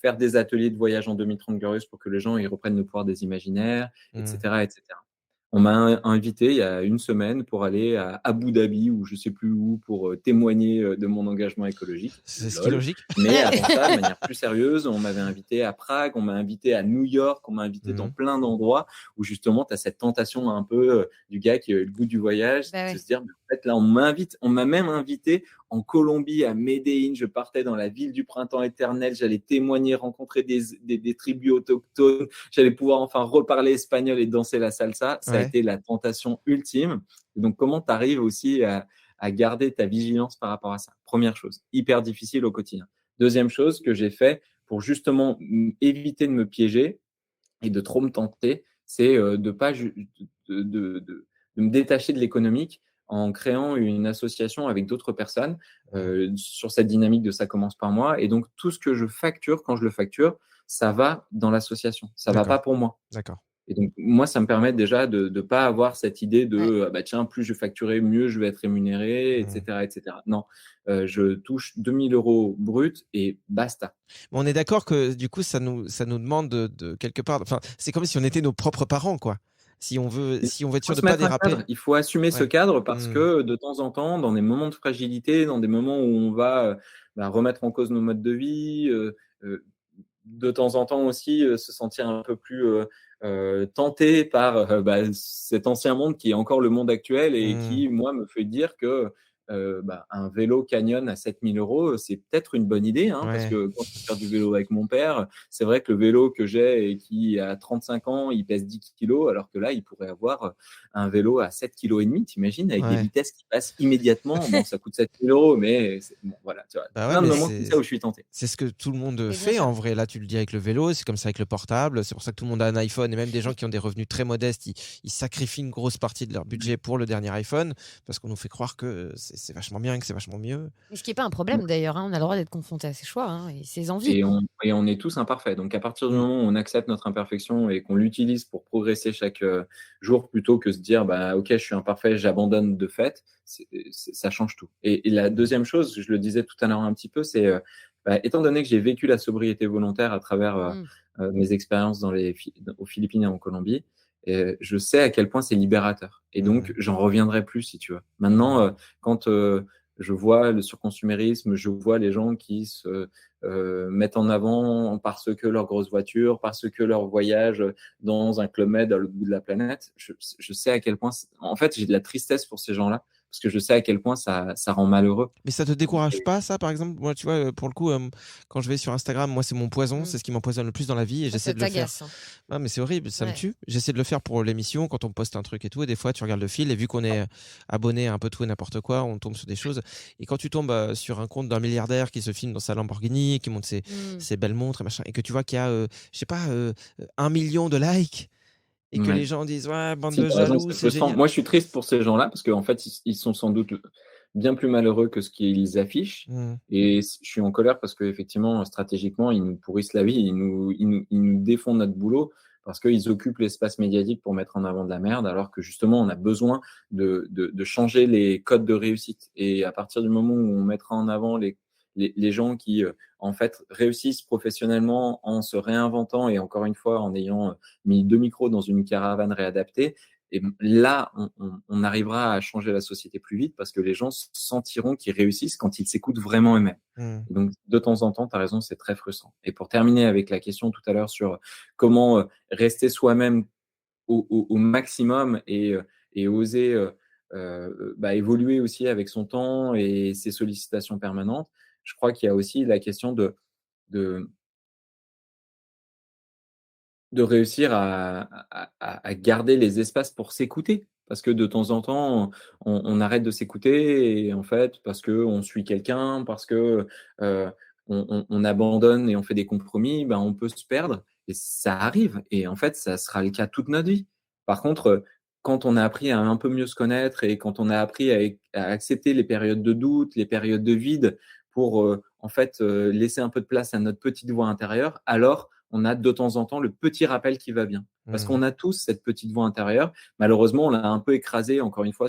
Speaker 6: faire des ateliers de voyage en 2030 Glorieuse pour que les gens ils reprennent le pouvoir des imaginaires, etc., etc. On m'a invité il y a une semaine pour aller à Abu Dhabi ou je sais plus où pour témoigner de mon engagement écologique.
Speaker 3: C'est ce qui est
Speaker 6: Lol.
Speaker 3: logique.
Speaker 6: Mais avant ça, de manière plus sérieuse, on m'avait invité à Prague, on m'a invité à New York, on m'a invité dans plein d'endroits où justement tu as cette tentation un peu du gars qui a eu le goût du voyage,
Speaker 2: Bah
Speaker 6: de
Speaker 2: ouais.
Speaker 6: se dire, en fait là on m'a même invité en Colombie à Medellín, je partais dans la ville du printemps éternel, j'allais témoigner, rencontrer des tribus autochtones, j'allais pouvoir enfin reparler espagnol et danser la salsa. Ça a
Speaker 3: Ouais.
Speaker 6: été la tentation ultime. Donc, comment tu arrives aussi à garder ta vigilance par rapport à ça? Première chose, hyper difficile au quotidien. Deuxième chose que j'ai fait pour justement éviter de me piéger et de trop me tenter, c'est de pas de me détacher de l'économique en créant une association avec d'autres personnes sur cette dynamique de ça commence par moi. Et donc, tout ce que je facture, quand je le facture, ça va dans l'association. Ça va pas
Speaker 3: D'accord.
Speaker 6: pour moi.
Speaker 3: D'accord.
Speaker 6: Et donc, moi, ça me permet déjà de ne pas avoir cette idée de
Speaker 2: Ouais.
Speaker 6: bah, tiens, plus je vais facturer, mieux je vais être rémunéré, etc. etc. Non, je touche 2 000 euros brut et basta.
Speaker 3: Mais on est d'accord que du coup, ça nous demande de quelque part. Enfin, c'est comme si on était nos propres parents, quoi. Si on veut
Speaker 6: Il
Speaker 3: être
Speaker 6: faut
Speaker 3: sûr de
Speaker 6: se
Speaker 3: pas
Speaker 6: mettre un
Speaker 3: déraper.
Speaker 6: cadre, il faut assumer ce
Speaker 3: Ouais.
Speaker 6: cadre parce que de temps en temps, dans des moments de fragilité, dans des moments où on va remettre en cause nos modes de vie, de temps en temps aussi se sentir un peu plus tenté par cet ancien monde qui est encore le monde actuel et qui, moi, me fait dire que un vélo Canyon à 7 000 euros, c'est peut-être une bonne idée, hein, parce
Speaker 3: Ouais.
Speaker 6: que quand je vais faire du vélo avec mon père, c'est vrai que le vélo que j'ai et qui a 35 ans, il pèse 10 kilos, alors que là, il pourrait avoir un vélo à 7,5 kg, t'imagines, avec des
Speaker 3: Ouais.
Speaker 6: vitesses qui passent immédiatement. Bon, ça coûte 7 000 euros, mais bon, voilà, tu vois,
Speaker 3: Bah ouais,
Speaker 6: plein de
Speaker 3: mais
Speaker 6: moments comme ça où je suis tenté.
Speaker 3: c'est ce que tout le monde
Speaker 2: Mais bien
Speaker 3: fait
Speaker 2: sûr.
Speaker 3: en vrai. Là, tu le dis avec le vélo, c'est comme ça avec le portable. C'est pour ça que tout le monde a un iPhone et même des gens qui ont des revenus très modestes, ils sacrifient une grosse partie de leur budget pour le dernier iPhone parce qu'on nous fait croire que c'est vachement bien, que c'est vachement mieux.
Speaker 2: Mais ce qui n'est pas un problème d'ailleurs, hein. On a le droit d'être confronté à ses choix hein, et ses envies.
Speaker 6: Et on est tous imparfaits. Donc, à partir du moment où on accepte notre imperfection et qu'on l'utilise pour progresser chaque jour, plutôt que se dire, bah, OK, je suis imparfait, j'abandonne de fait, ça change tout. Et la deuxième chose, je le disais tout à l'heure un petit peu, c'est, étant donné que j'ai vécu la sobriété volontaire à travers mes expériences aux Philippines et en Colombie, je sais à quel point c'est libérateur. Et donc, j'en reviendrai plus, si tu veux. Maintenant, quand je vois le surconsumérisme, je vois les gens qui se mettent en avant parce que leur grosse voiture, parce que leur voyage dans un Club Med à l'autre bout de la planète. Je sais à quel point, en fait, j'ai de la tristesse pour ces gens-là parce que je sais à quel point ça rend malheureux.
Speaker 3: Mais ça te décourage pas, ça, par exemple? Moi, tu vois, pour le coup, quand je vais sur Instagram, moi, c'est mon poison, c'est ce qui m'empoisonne le plus dans la vie et
Speaker 2: Ça
Speaker 3: j'essaie de le faire.
Speaker 2: t'agace. Hein.
Speaker 3: Non, mais c'est horrible, ça me
Speaker 2: Ouais.
Speaker 3: tue. J'essaie de le faire pour l'émission, quand on poste un truc et tout, et des fois, tu regardes le fil, et vu qu'on est abonné à un peu tout et n'importe quoi, on tombe sur des choses. Et quand tu tombes sur un compte d'un milliardaire qui se filme dans sa Lamborghini, qui monte ses belles montres et machin, et que tu vois qu'il y a, je sais pas, 1 million de likes, et que
Speaker 6: Ouais.
Speaker 3: les gens disent, ouais, bande
Speaker 6: Si,
Speaker 3: de
Speaker 6: t'as raison,
Speaker 3: jaloux,
Speaker 6: c'est
Speaker 3: c'est
Speaker 6: frustrant.
Speaker 3: génial.
Speaker 6: Moi, je suis triste pour ces gens-là parce qu'en fait, ils sont sans doute bien plus malheureux que ce qu'ils affichent.
Speaker 3: Mmh.
Speaker 6: Et je suis en colère parce qu'effectivement, stratégiquement, ils nous pourrissent la vie, ils nous défont notre boulot parce qu'ils occupent l'espace médiatique pour mettre en avant de la merde, alors que justement, on a besoin de changer les codes de réussite. Et à partir du moment où on mettra en avant les gens qui, en fait, réussissent professionnellement en se réinventant et encore une fois, en ayant mis 2 micros dans une caravane réadaptée, et là, on arrivera à changer la société plus vite parce que les gens sentiront qu'ils réussissent quand ils s'écoutent vraiment eux-mêmes.
Speaker 3: Mmh.
Speaker 6: Donc, de temps en temps, tu as raison, c'est très frustrant. Et pour terminer avec la question tout à l'heure sur comment rester soi-même au maximum et oser évoluer aussi avec son temps et ses sollicitations permanentes, je crois qu'il y a aussi la question de réussir à garder les espaces pour s'écouter. Parce que de temps en temps, on arrête de s'écouter et en fait, parce qu'on suit quelqu'un, parce que on abandonne et on fait des compromis, ben, on peut se perdre et ça arrive. Et en fait, ça sera le cas toute notre vie. Par contre, quand on a appris à un peu mieux se connaître et quand on a appris à accepter les périodes de doute, les périodes de vide pour en fait laisser un peu de place à notre petite voix intérieure, alors on a de temps en temps le petit rappel qui va bien. Parce
Speaker 3: Mmh.
Speaker 6: qu'on a tous cette petite voix intérieure. Malheureusement, on l'a un peu écrasée, encore une fois,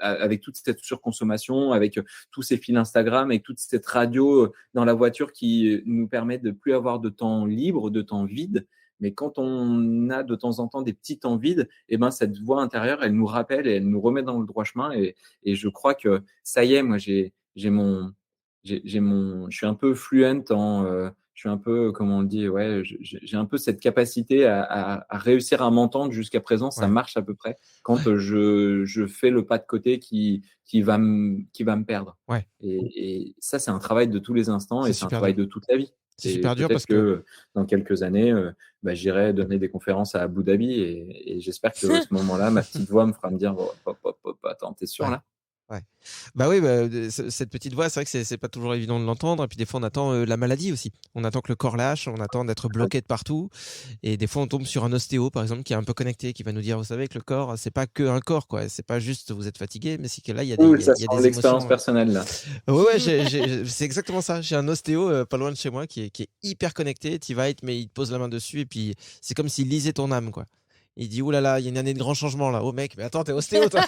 Speaker 6: avec toute cette surconsommation, avec tous ces fils Instagram, avec toute cette radio dans la voiture qui nous permet de plus avoir de temps libre, de temps vide. Mais quand on a de temps en temps des petits temps vides, eh ben, cette voix intérieure, elle nous rappelle et elle nous remet dans le droit chemin. Et je crois que ça y est, moi, je suis un peu fluent je suis un peu, comment on dit, ouais, j'ai un peu cette capacité à réussir à m'entendre jusqu'à présent, ça
Speaker 3: Ouais.
Speaker 6: marche à peu près. Quand je fais le pas de côté qui va me perdre.
Speaker 3: Ouais.
Speaker 6: Et ça, c'est un travail de tous les instants et
Speaker 3: C'est
Speaker 6: c'est un
Speaker 3: super
Speaker 6: travail
Speaker 3: dur.
Speaker 6: de toute la vie.
Speaker 3: C'est
Speaker 6: Et
Speaker 3: super dur
Speaker 6: peut-être
Speaker 3: parce que
Speaker 6: que dans quelques années, j'irai donner des conférences à Abu Dhabi et j'espère que à ce moment-là, ma petite voix me fera me dire, oh, hop, attends, t'es sûr
Speaker 3: Ouais.
Speaker 6: là?
Speaker 3: Ouais. Bah oui, cette petite voix, c'est vrai que c'est pas toujours évident de l'entendre. Et puis des fois, on attend la maladie aussi. On attend que le corps lâche, on attend d'être bloqué de partout. Et des fois, on tombe sur un ostéo, par exemple, qui est un peu connecté, qui va nous dire, vous savez que le corps, c'est pas que un corps, quoi. C'est pas juste vous êtes fatigué, mais c'est que là, il y a des,
Speaker 6: Cool, ça
Speaker 3: il y a
Speaker 6: sent
Speaker 3: des
Speaker 6: l'expérience
Speaker 3: émotions.
Speaker 6: personnelle là.
Speaker 3: Ouais, c'est exactement ça. J'ai un ostéo pas loin de chez moi qui est hyper connecté. Tu vas mais il te pose la main dessus et puis c'est comme s'il lisait ton âme, quoi. Il dit, ouh là là, il y a une année de grands changements là. Oh mec, mais attends, t'es ostéo, toi.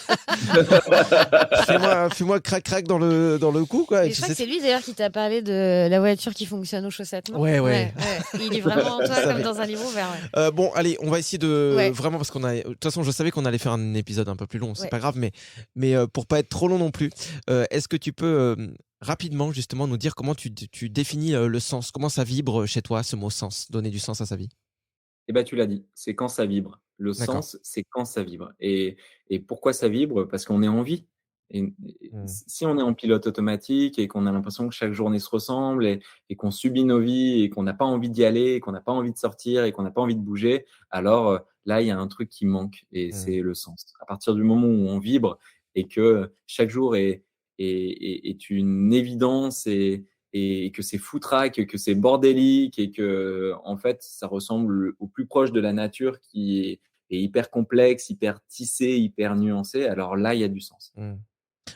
Speaker 3: Fais-moi crac dans le cou, quoi. Et
Speaker 2: Et
Speaker 3: puis
Speaker 2: je crois que c'est lui d'ailleurs qui t'a parlé de la voiture qui fonctionne aux chaussettes. Non
Speaker 3: Ouais.
Speaker 2: Il est vraiment
Speaker 3: Je
Speaker 2: toi
Speaker 3: savais.
Speaker 2: comme dans un livre ouvert. Ouais.
Speaker 3: Bon, allez, on va essayer de
Speaker 2: Ouais.
Speaker 3: vraiment parce qu'on a. De toute façon, je savais qu'on allait faire un épisode un peu plus long. C'est
Speaker 2: Ouais.
Speaker 3: pas grave, mais pour pas être trop long non plus, est-ce que tu peux rapidement justement nous dire comment tu définis le sens, comment ça vibre chez toi ce mot sens, donner du sens à sa vie?
Speaker 6: Eh ben, tu l'as dit, c'est quand ça vibre. Le
Speaker 3: D'accord.
Speaker 6: sens, c'est quand ça vibre. Et pourquoi ça vibre? Parce qu'on est en vie. Et
Speaker 3: Mmh.
Speaker 6: si on est en pilote automatique et qu'on a l'impression que chaque journée se ressemble et qu'on subit nos vies et qu'on n'a pas envie d'y aller, et qu'on n'a pas envie de sortir et qu'on n'a pas envie de bouger, alors là, il y a un truc qui manque et c'est le sens. À partir du moment où on vibre et que chaque jour est une évidence et que c'est foutraque, que c'est bordélique et que en fait ça ressemble au plus proche de la nature qui est hyper complexe, hyper tissé, hyper nuancé, alors là il y a du sens.
Speaker 3: Mmh.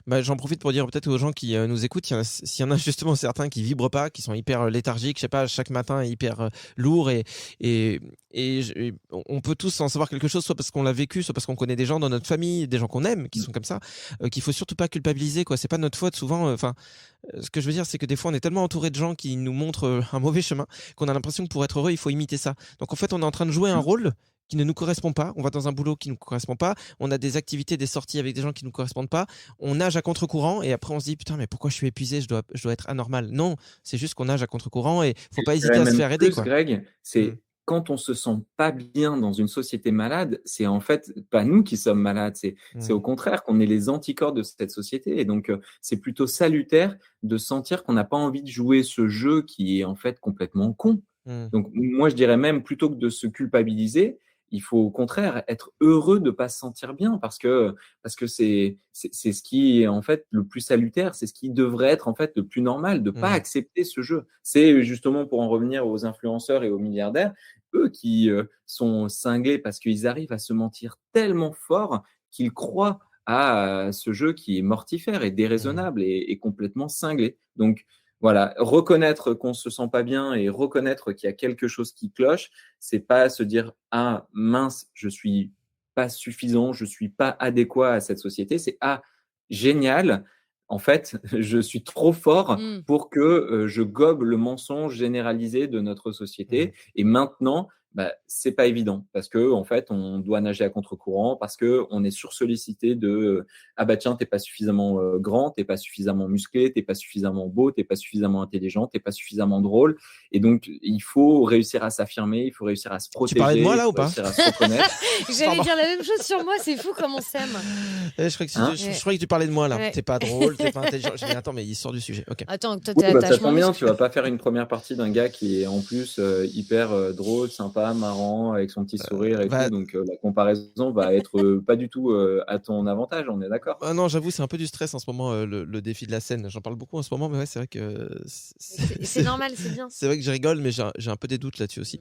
Speaker 3: Bah, j'en profite pour dire peut-être aux gens qui nous écoutent, s'il y en a justement certains qui vibrent pas, qui sont hyper léthargiques, je sais pas, chaque matin est hyper lourd et on peut tous en savoir quelque chose, soit parce qu'on l'a vécu, soit parce qu'on connaît des gens dans notre famille, des gens qu'on aime, qui sont comme ça, qu'il faut surtout pas culpabiliser, quoi. C'est pas notre faute souvent. Enfin, ce que je veux dire, c'est que des fois, on est tellement entouré de gens qui nous montrent un mauvais chemin qu'on a l'impression que pour être heureux, il faut imiter ça. Donc en fait, on est en train de jouer un rôle qui ne nous correspond pas. On va dans un boulot qui ne nous correspond pas. On a des activités, des sorties avec des gens qui ne nous correspondent pas. On nage à contre-courant et après on se dit putain, mais pourquoi je suis épuisé? Je dois être anormal. Non, c'est juste qu'on nage à contre-courant et faut pas hésiter à se
Speaker 6: Même
Speaker 3: faire aider,
Speaker 6: plus,
Speaker 3: quoi.
Speaker 6: Greg, c'est quand on se sent pas bien dans une société malade, c'est en fait pas nous qui sommes malades, c'est au contraire qu'on est les anticorps de cette société. Et donc, c'est plutôt salutaire de sentir qu'on n'a pas envie de jouer ce jeu qui est en fait complètement con.
Speaker 3: Mmh.
Speaker 6: Donc, moi, je dirais même, plutôt que de se culpabiliser, il faut au contraire être heureux de pas se sentir bien parce que c'est ce qui est en fait le plus salutaire, c'est ce qui devrait être en fait le plus normal, de pas
Speaker 3: Mmh.
Speaker 6: accepter ce jeu. C'est justement pour en revenir aux influenceurs et aux milliardaires, eux qui sont cinglés parce qu'ils arrivent à se mentir tellement fort qu'ils croient à ce jeu qui est mortifère et
Speaker 3: Mmh.
Speaker 6: déraisonnable et complètement cinglé. Donc voilà, reconnaître qu'on se sent pas bien et reconnaître qu'il y a quelque chose qui cloche, c'est pas se dire ah mince, je suis pas suffisant, je suis pas adéquat à cette société. C'est ah génial, en fait, je suis trop fort
Speaker 2: Mmh.
Speaker 6: pour que je gobe le mensonge généralisé de notre
Speaker 3: Mmh.
Speaker 6: société. Et maintenant, bah, c'est pas évident parce que en fait, on doit nager à contre-courant parce que on est sursollicité de ah bah tiens, t'es pas suffisamment grand, t'es pas suffisamment musclé, t'es pas suffisamment beau, t'es pas suffisamment intelligent, t'es pas suffisamment drôle. Et donc, il faut réussir à s'affirmer, il faut réussir à se protéger,
Speaker 3: parlais de moi, là,
Speaker 6: il
Speaker 3: ou
Speaker 6: faut
Speaker 3: pas
Speaker 6: réussir à se reconnaître.
Speaker 2: J'allais
Speaker 3: Pardon.
Speaker 2: dire la même chose sur moi, c'est fou comme on s'aime.
Speaker 3: Je croyais que,
Speaker 6: Hein
Speaker 3: je croyais que tu parlais de moi là.
Speaker 2: Ouais.
Speaker 3: T'es pas drôle, t'es pas intelligent. J'ai dit attends, mais il sort du sujet. Ok.
Speaker 2: Attends, toi,
Speaker 6: Oui,
Speaker 2: t'es
Speaker 6: bah, ça
Speaker 2: attachement
Speaker 6: tombe bien,
Speaker 2: muscle.
Speaker 6: tu vas pas faire une première partie d'un gars qui est en plus hyper drôle, sympa, marrant, avec son petit sourire et
Speaker 3: bah-
Speaker 6: tout. Donc la comparaison va être pas du tout à ton avantage, on est d'accord.
Speaker 3: Ah non, j'avoue, c'est un peu du stress en ce moment, le défi de la scène. J'en parle beaucoup en ce moment, mais ouais, c'est vrai que
Speaker 2: C'est normal, c'est bien.
Speaker 3: c'est vrai que je rigole, mais j'ai un peu des doutes là-dessus aussi.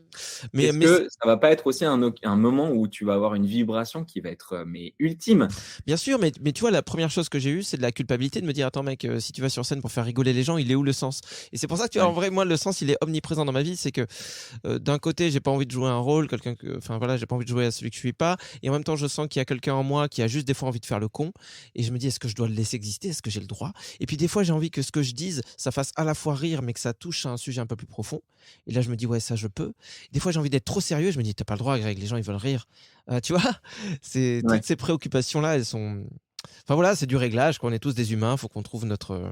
Speaker 3: Mais,
Speaker 6: Est-ce
Speaker 3: mais
Speaker 6: que ça va pas être aussi un moment où tu vas avoir une vibration qui va être mais ultime?
Speaker 3: bien sûr, mais tu vois, la première chose que j'ai eue, c'est de la culpabilité de me dire attends mec, si tu vas sur scène pour faire rigoler les gens, il est où le sens? Et c'est pour ça que tu vois,
Speaker 6: Ouais.
Speaker 3: en vrai, moi, le sens, il est omniprésent dans ma vie. C'est que d'un côté, j'ai pas envie de jouer un rôle, enfin voilà, j'ai pas envie de jouer à celui que je suis pas, et en même temps, je sens qu'il y a quelqu'un en moi qui a juste des fois envie de faire le con, et je me dis est-ce que je dois le laisser exister? Est-ce que j'ai le droit? Et puis des fois, j'ai envie que ce que je dise, ça fasse à la fois rire, mais que ça touche à un sujet un peu plus profond. Et là, je me dis ouais, ça je peux. Des fois, j'ai envie d'être trop sérieux, je me dis t'as pas le droit, Greg, les gens ils veulent rire. Tu vois, c'est
Speaker 6: Ouais.
Speaker 3: toutes ces préoccupations là, elles sont. Enfin voilà, c'est du réglage. Qu'on est tous des humains, faut qu'on trouve notre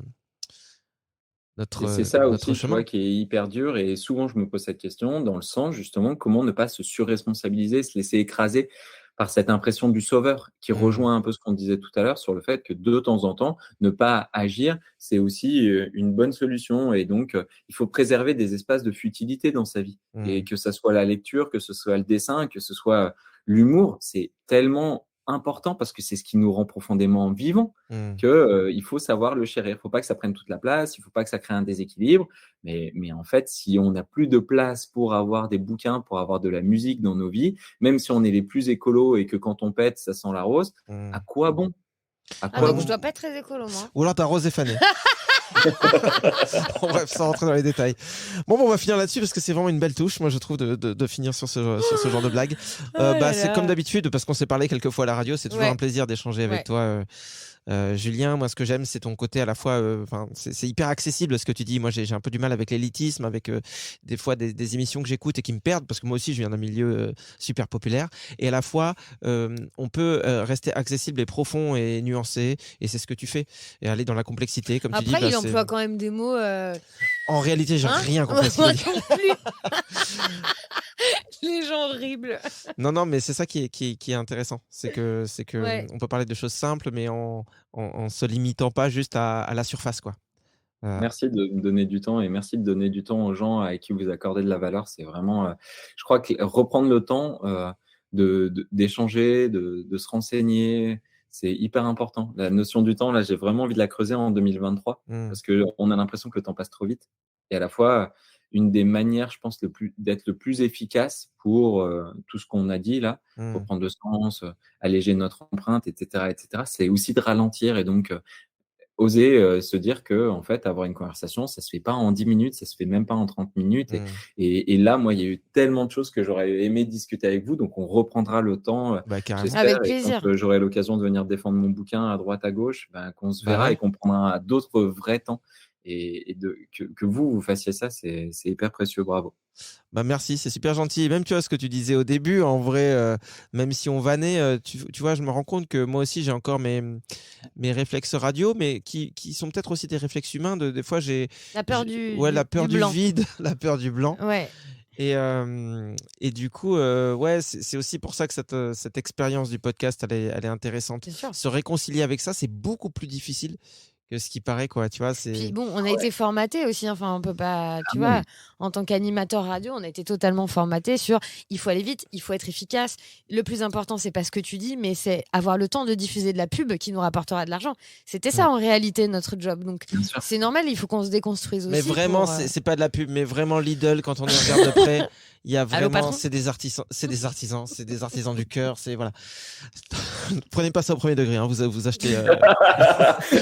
Speaker 6: Et c'est ça
Speaker 3: notre
Speaker 6: aussi, tu
Speaker 3: chemin.
Speaker 6: vois, qui est hyper dur. Et souvent, je me pose cette question dans le sens, justement, comment ne pas se surresponsabiliser, se laisser écraser par cette impression du sauveur qui
Speaker 3: Mmh.
Speaker 6: rejoint un peu ce qu'on disait tout à l'heure sur le fait que de temps en temps, ne pas agir, c'est aussi une bonne solution. Et donc, il faut préserver des espaces de futilité dans sa vie.
Speaker 3: Mmh.
Speaker 6: Et que ça soit la lecture, que ce soit le dessin, que ce soit l'humour, c'est tellement important parce que c'est ce qui nous rend profondément vivants
Speaker 3: Mmh.
Speaker 6: que il faut savoir le chérir. Il faut pas que ça prenne toute la place, il faut pas que ça crée un déséquilibre. Mais en fait, si on n'a plus de place pour avoir des bouquins, pour avoir de la musique dans nos vies, même si on est les plus écolos et que quand on pète, ça sent la rose,
Speaker 3: Mmh.
Speaker 6: à quoi bon? À
Speaker 2: Ah,
Speaker 6: quoi
Speaker 2: donc
Speaker 6: bon?
Speaker 2: je dois pas être très écolo, moi.
Speaker 3: Ou alors t'as Rose et Fanny. Bon, bref, sans rentrer dans les détails. Bon, on va finir là-dessus parce que c'est vraiment une belle touche, moi je trouve, de finir sur ce genre de blague.
Speaker 2: Oh là
Speaker 3: C'est
Speaker 2: là.
Speaker 3: comme d'habitude, parce qu'on s'est parlé quelques fois à la radio, c'est toujours
Speaker 2: Ouais.
Speaker 3: un plaisir d'échanger avec
Speaker 2: Ouais.
Speaker 3: toi. Julien, moi ce que j'aime c'est ton côté à la fois, c'est hyper accessible ce que tu dis. Moi j'ai un peu du mal avec l'élitisme, avec des fois des émissions que j'écoute et qui me perdent parce que moi aussi je viens d'un milieu super populaire, et à la fois on peut rester accessible et profond et nuancé, et c'est ce que tu fais, et aller dans la complexité comme tu
Speaker 2: Après,
Speaker 3: dis.
Speaker 2: il emploie quand même des mots.
Speaker 3: En réalité j'ai
Speaker 2: Hein
Speaker 3: rien compris à ce qu'il
Speaker 2: Moi
Speaker 3: a dit.
Speaker 2: non plus. Les gens horribles.
Speaker 3: Non, mais c'est ça qui est intéressant. C'est que
Speaker 2: Ouais.
Speaker 3: on peut parler de choses simples, mais en se limitant pas juste à la surface, quoi.
Speaker 6: Merci de me donner du temps et merci de donner du temps aux gens à qui vous accordez de la valeur. C'est vraiment, je crois que reprendre le temps d'échanger, de se renseigner, c'est hyper important. La notion du temps, là, j'ai vraiment envie de la creuser en 2023
Speaker 3: Mmh.
Speaker 6: parce qu'on a l'impression que le temps passe trop vite. Et à la fois, une des manières, je pense, d'être le plus efficace pour tout ce qu'on a dit là,
Speaker 3: Mmh.
Speaker 6: pour prendre le sens, alléger notre empreinte, etc., c'est aussi de ralentir et donc oser se dire que en fait, avoir une conversation, ça se fait pas en 10 minutes, ça se fait même pas en 30 minutes.
Speaker 3: Mmh.
Speaker 6: Et là, moi, il y a eu tellement de choses que j'aurais aimé discuter avec vous. Donc, on reprendra le temps,
Speaker 3: Bah, carrément.
Speaker 6: j'espère.
Speaker 2: Avec
Speaker 6: Et
Speaker 2: plaisir.
Speaker 6: quand j'aurai l'occasion de venir défendre mon bouquin à droite, à gauche, ben, qu'on se
Speaker 3: Bah
Speaker 6: verra
Speaker 3: ouais.
Speaker 6: et qu'on prendra d'autres vrais temps. Et que vous fassiez ça, c'est hyper précieux. Bravo.
Speaker 3: Bah merci, c'est super gentil. Et même tu vois ce que tu disais au début, en vrai, même si on vannait, tu vois, je me rends compte que moi aussi j'ai encore mes réflexes radio, mais qui sont peut-être aussi des réflexes humains. Des fois j'ai
Speaker 2: La peur du,
Speaker 3: ouais, la peur du
Speaker 2: blanc.
Speaker 3: vide, la peur du blanc.
Speaker 2: Ouais.
Speaker 3: Et du coup, ouais, c'est aussi pour ça que cette expérience du podcast, elle est intéressante.
Speaker 2: C'est sûr.
Speaker 3: Se réconcilier avec ça, c'est beaucoup plus difficile que ce qui paraît, quoi. Tu vois,
Speaker 2: Puis
Speaker 3: c'est.
Speaker 2: bon, on a été formaté aussi. Enfin, on peut pas. Tu
Speaker 6: bon.
Speaker 2: vois, en tant qu'animateur radio, on a été totalement formaté sur il faut aller vite, il faut être efficace. Le plus important, c'est pas ce que tu dis, mais c'est avoir le temps de diffuser de la pub qui nous rapportera de l'argent. C'était ça en réalité notre job. Donc
Speaker 6: Bien sûr.
Speaker 2: c'est normal, il faut qu'on se déconstruise aussi.
Speaker 3: Mais vraiment,
Speaker 2: pour,
Speaker 3: c'est pas de la pub, mais vraiment Lidl, quand on y regarde de près, il y a
Speaker 2: Allô,
Speaker 3: vraiment,
Speaker 2: patron
Speaker 3: c'est des artisans, c'est des artisans du cœur, c'est voilà. Prenez pas ça au premier degré, hein, vous achetez.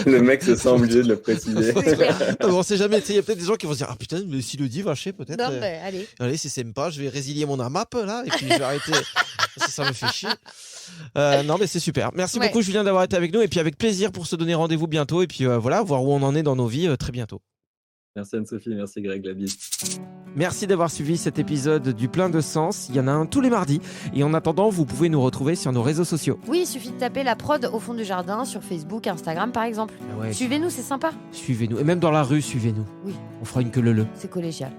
Speaker 6: Le mec se sent obligé de le préciser.
Speaker 2: C'est clair.
Speaker 3: Non, on sait jamais, tu sais, il y a peut-être des gens qui vont se dire, ah putain, mais s'il le dit, va chier peut-être.
Speaker 2: Non, mais allez.
Speaker 3: Allez, si c'est pas, je vais résilier mon AMAP là, et puis je vais arrêter. Ça me fait chier. Non, mais c'est super. Merci
Speaker 2: Ouais.
Speaker 3: beaucoup, Julien, d'avoir été avec nous, et puis avec plaisir pour se donner rendez-vous bientôt, et puis voilà, voir où on en est dans nos vies très bientôt.
Speaker 6: Merci Anne-Sophie, merci Greg, la bise.
Speaker 3: Merci d'avoir suivi cet épisode du Plein de Sens. Il y en a un tous les mardis. Et en attendant, vous pouvez nous retrouver sur nos réseaux sociaux.
Speaker 2: Oui, il suffit de taper la prod au fond du jardin sur Facebook, Instagram par exemple.
Speaker 3: Ouais,
Speaker 2: Suivez-nous, c'est sympa.
Speaker 3: suivez-nous. Et même dans la rue, suivez-nous.
Speaker 2: Oui.
Speaker 3: On fera une queue leu.
Speaker 2: C'est collégial.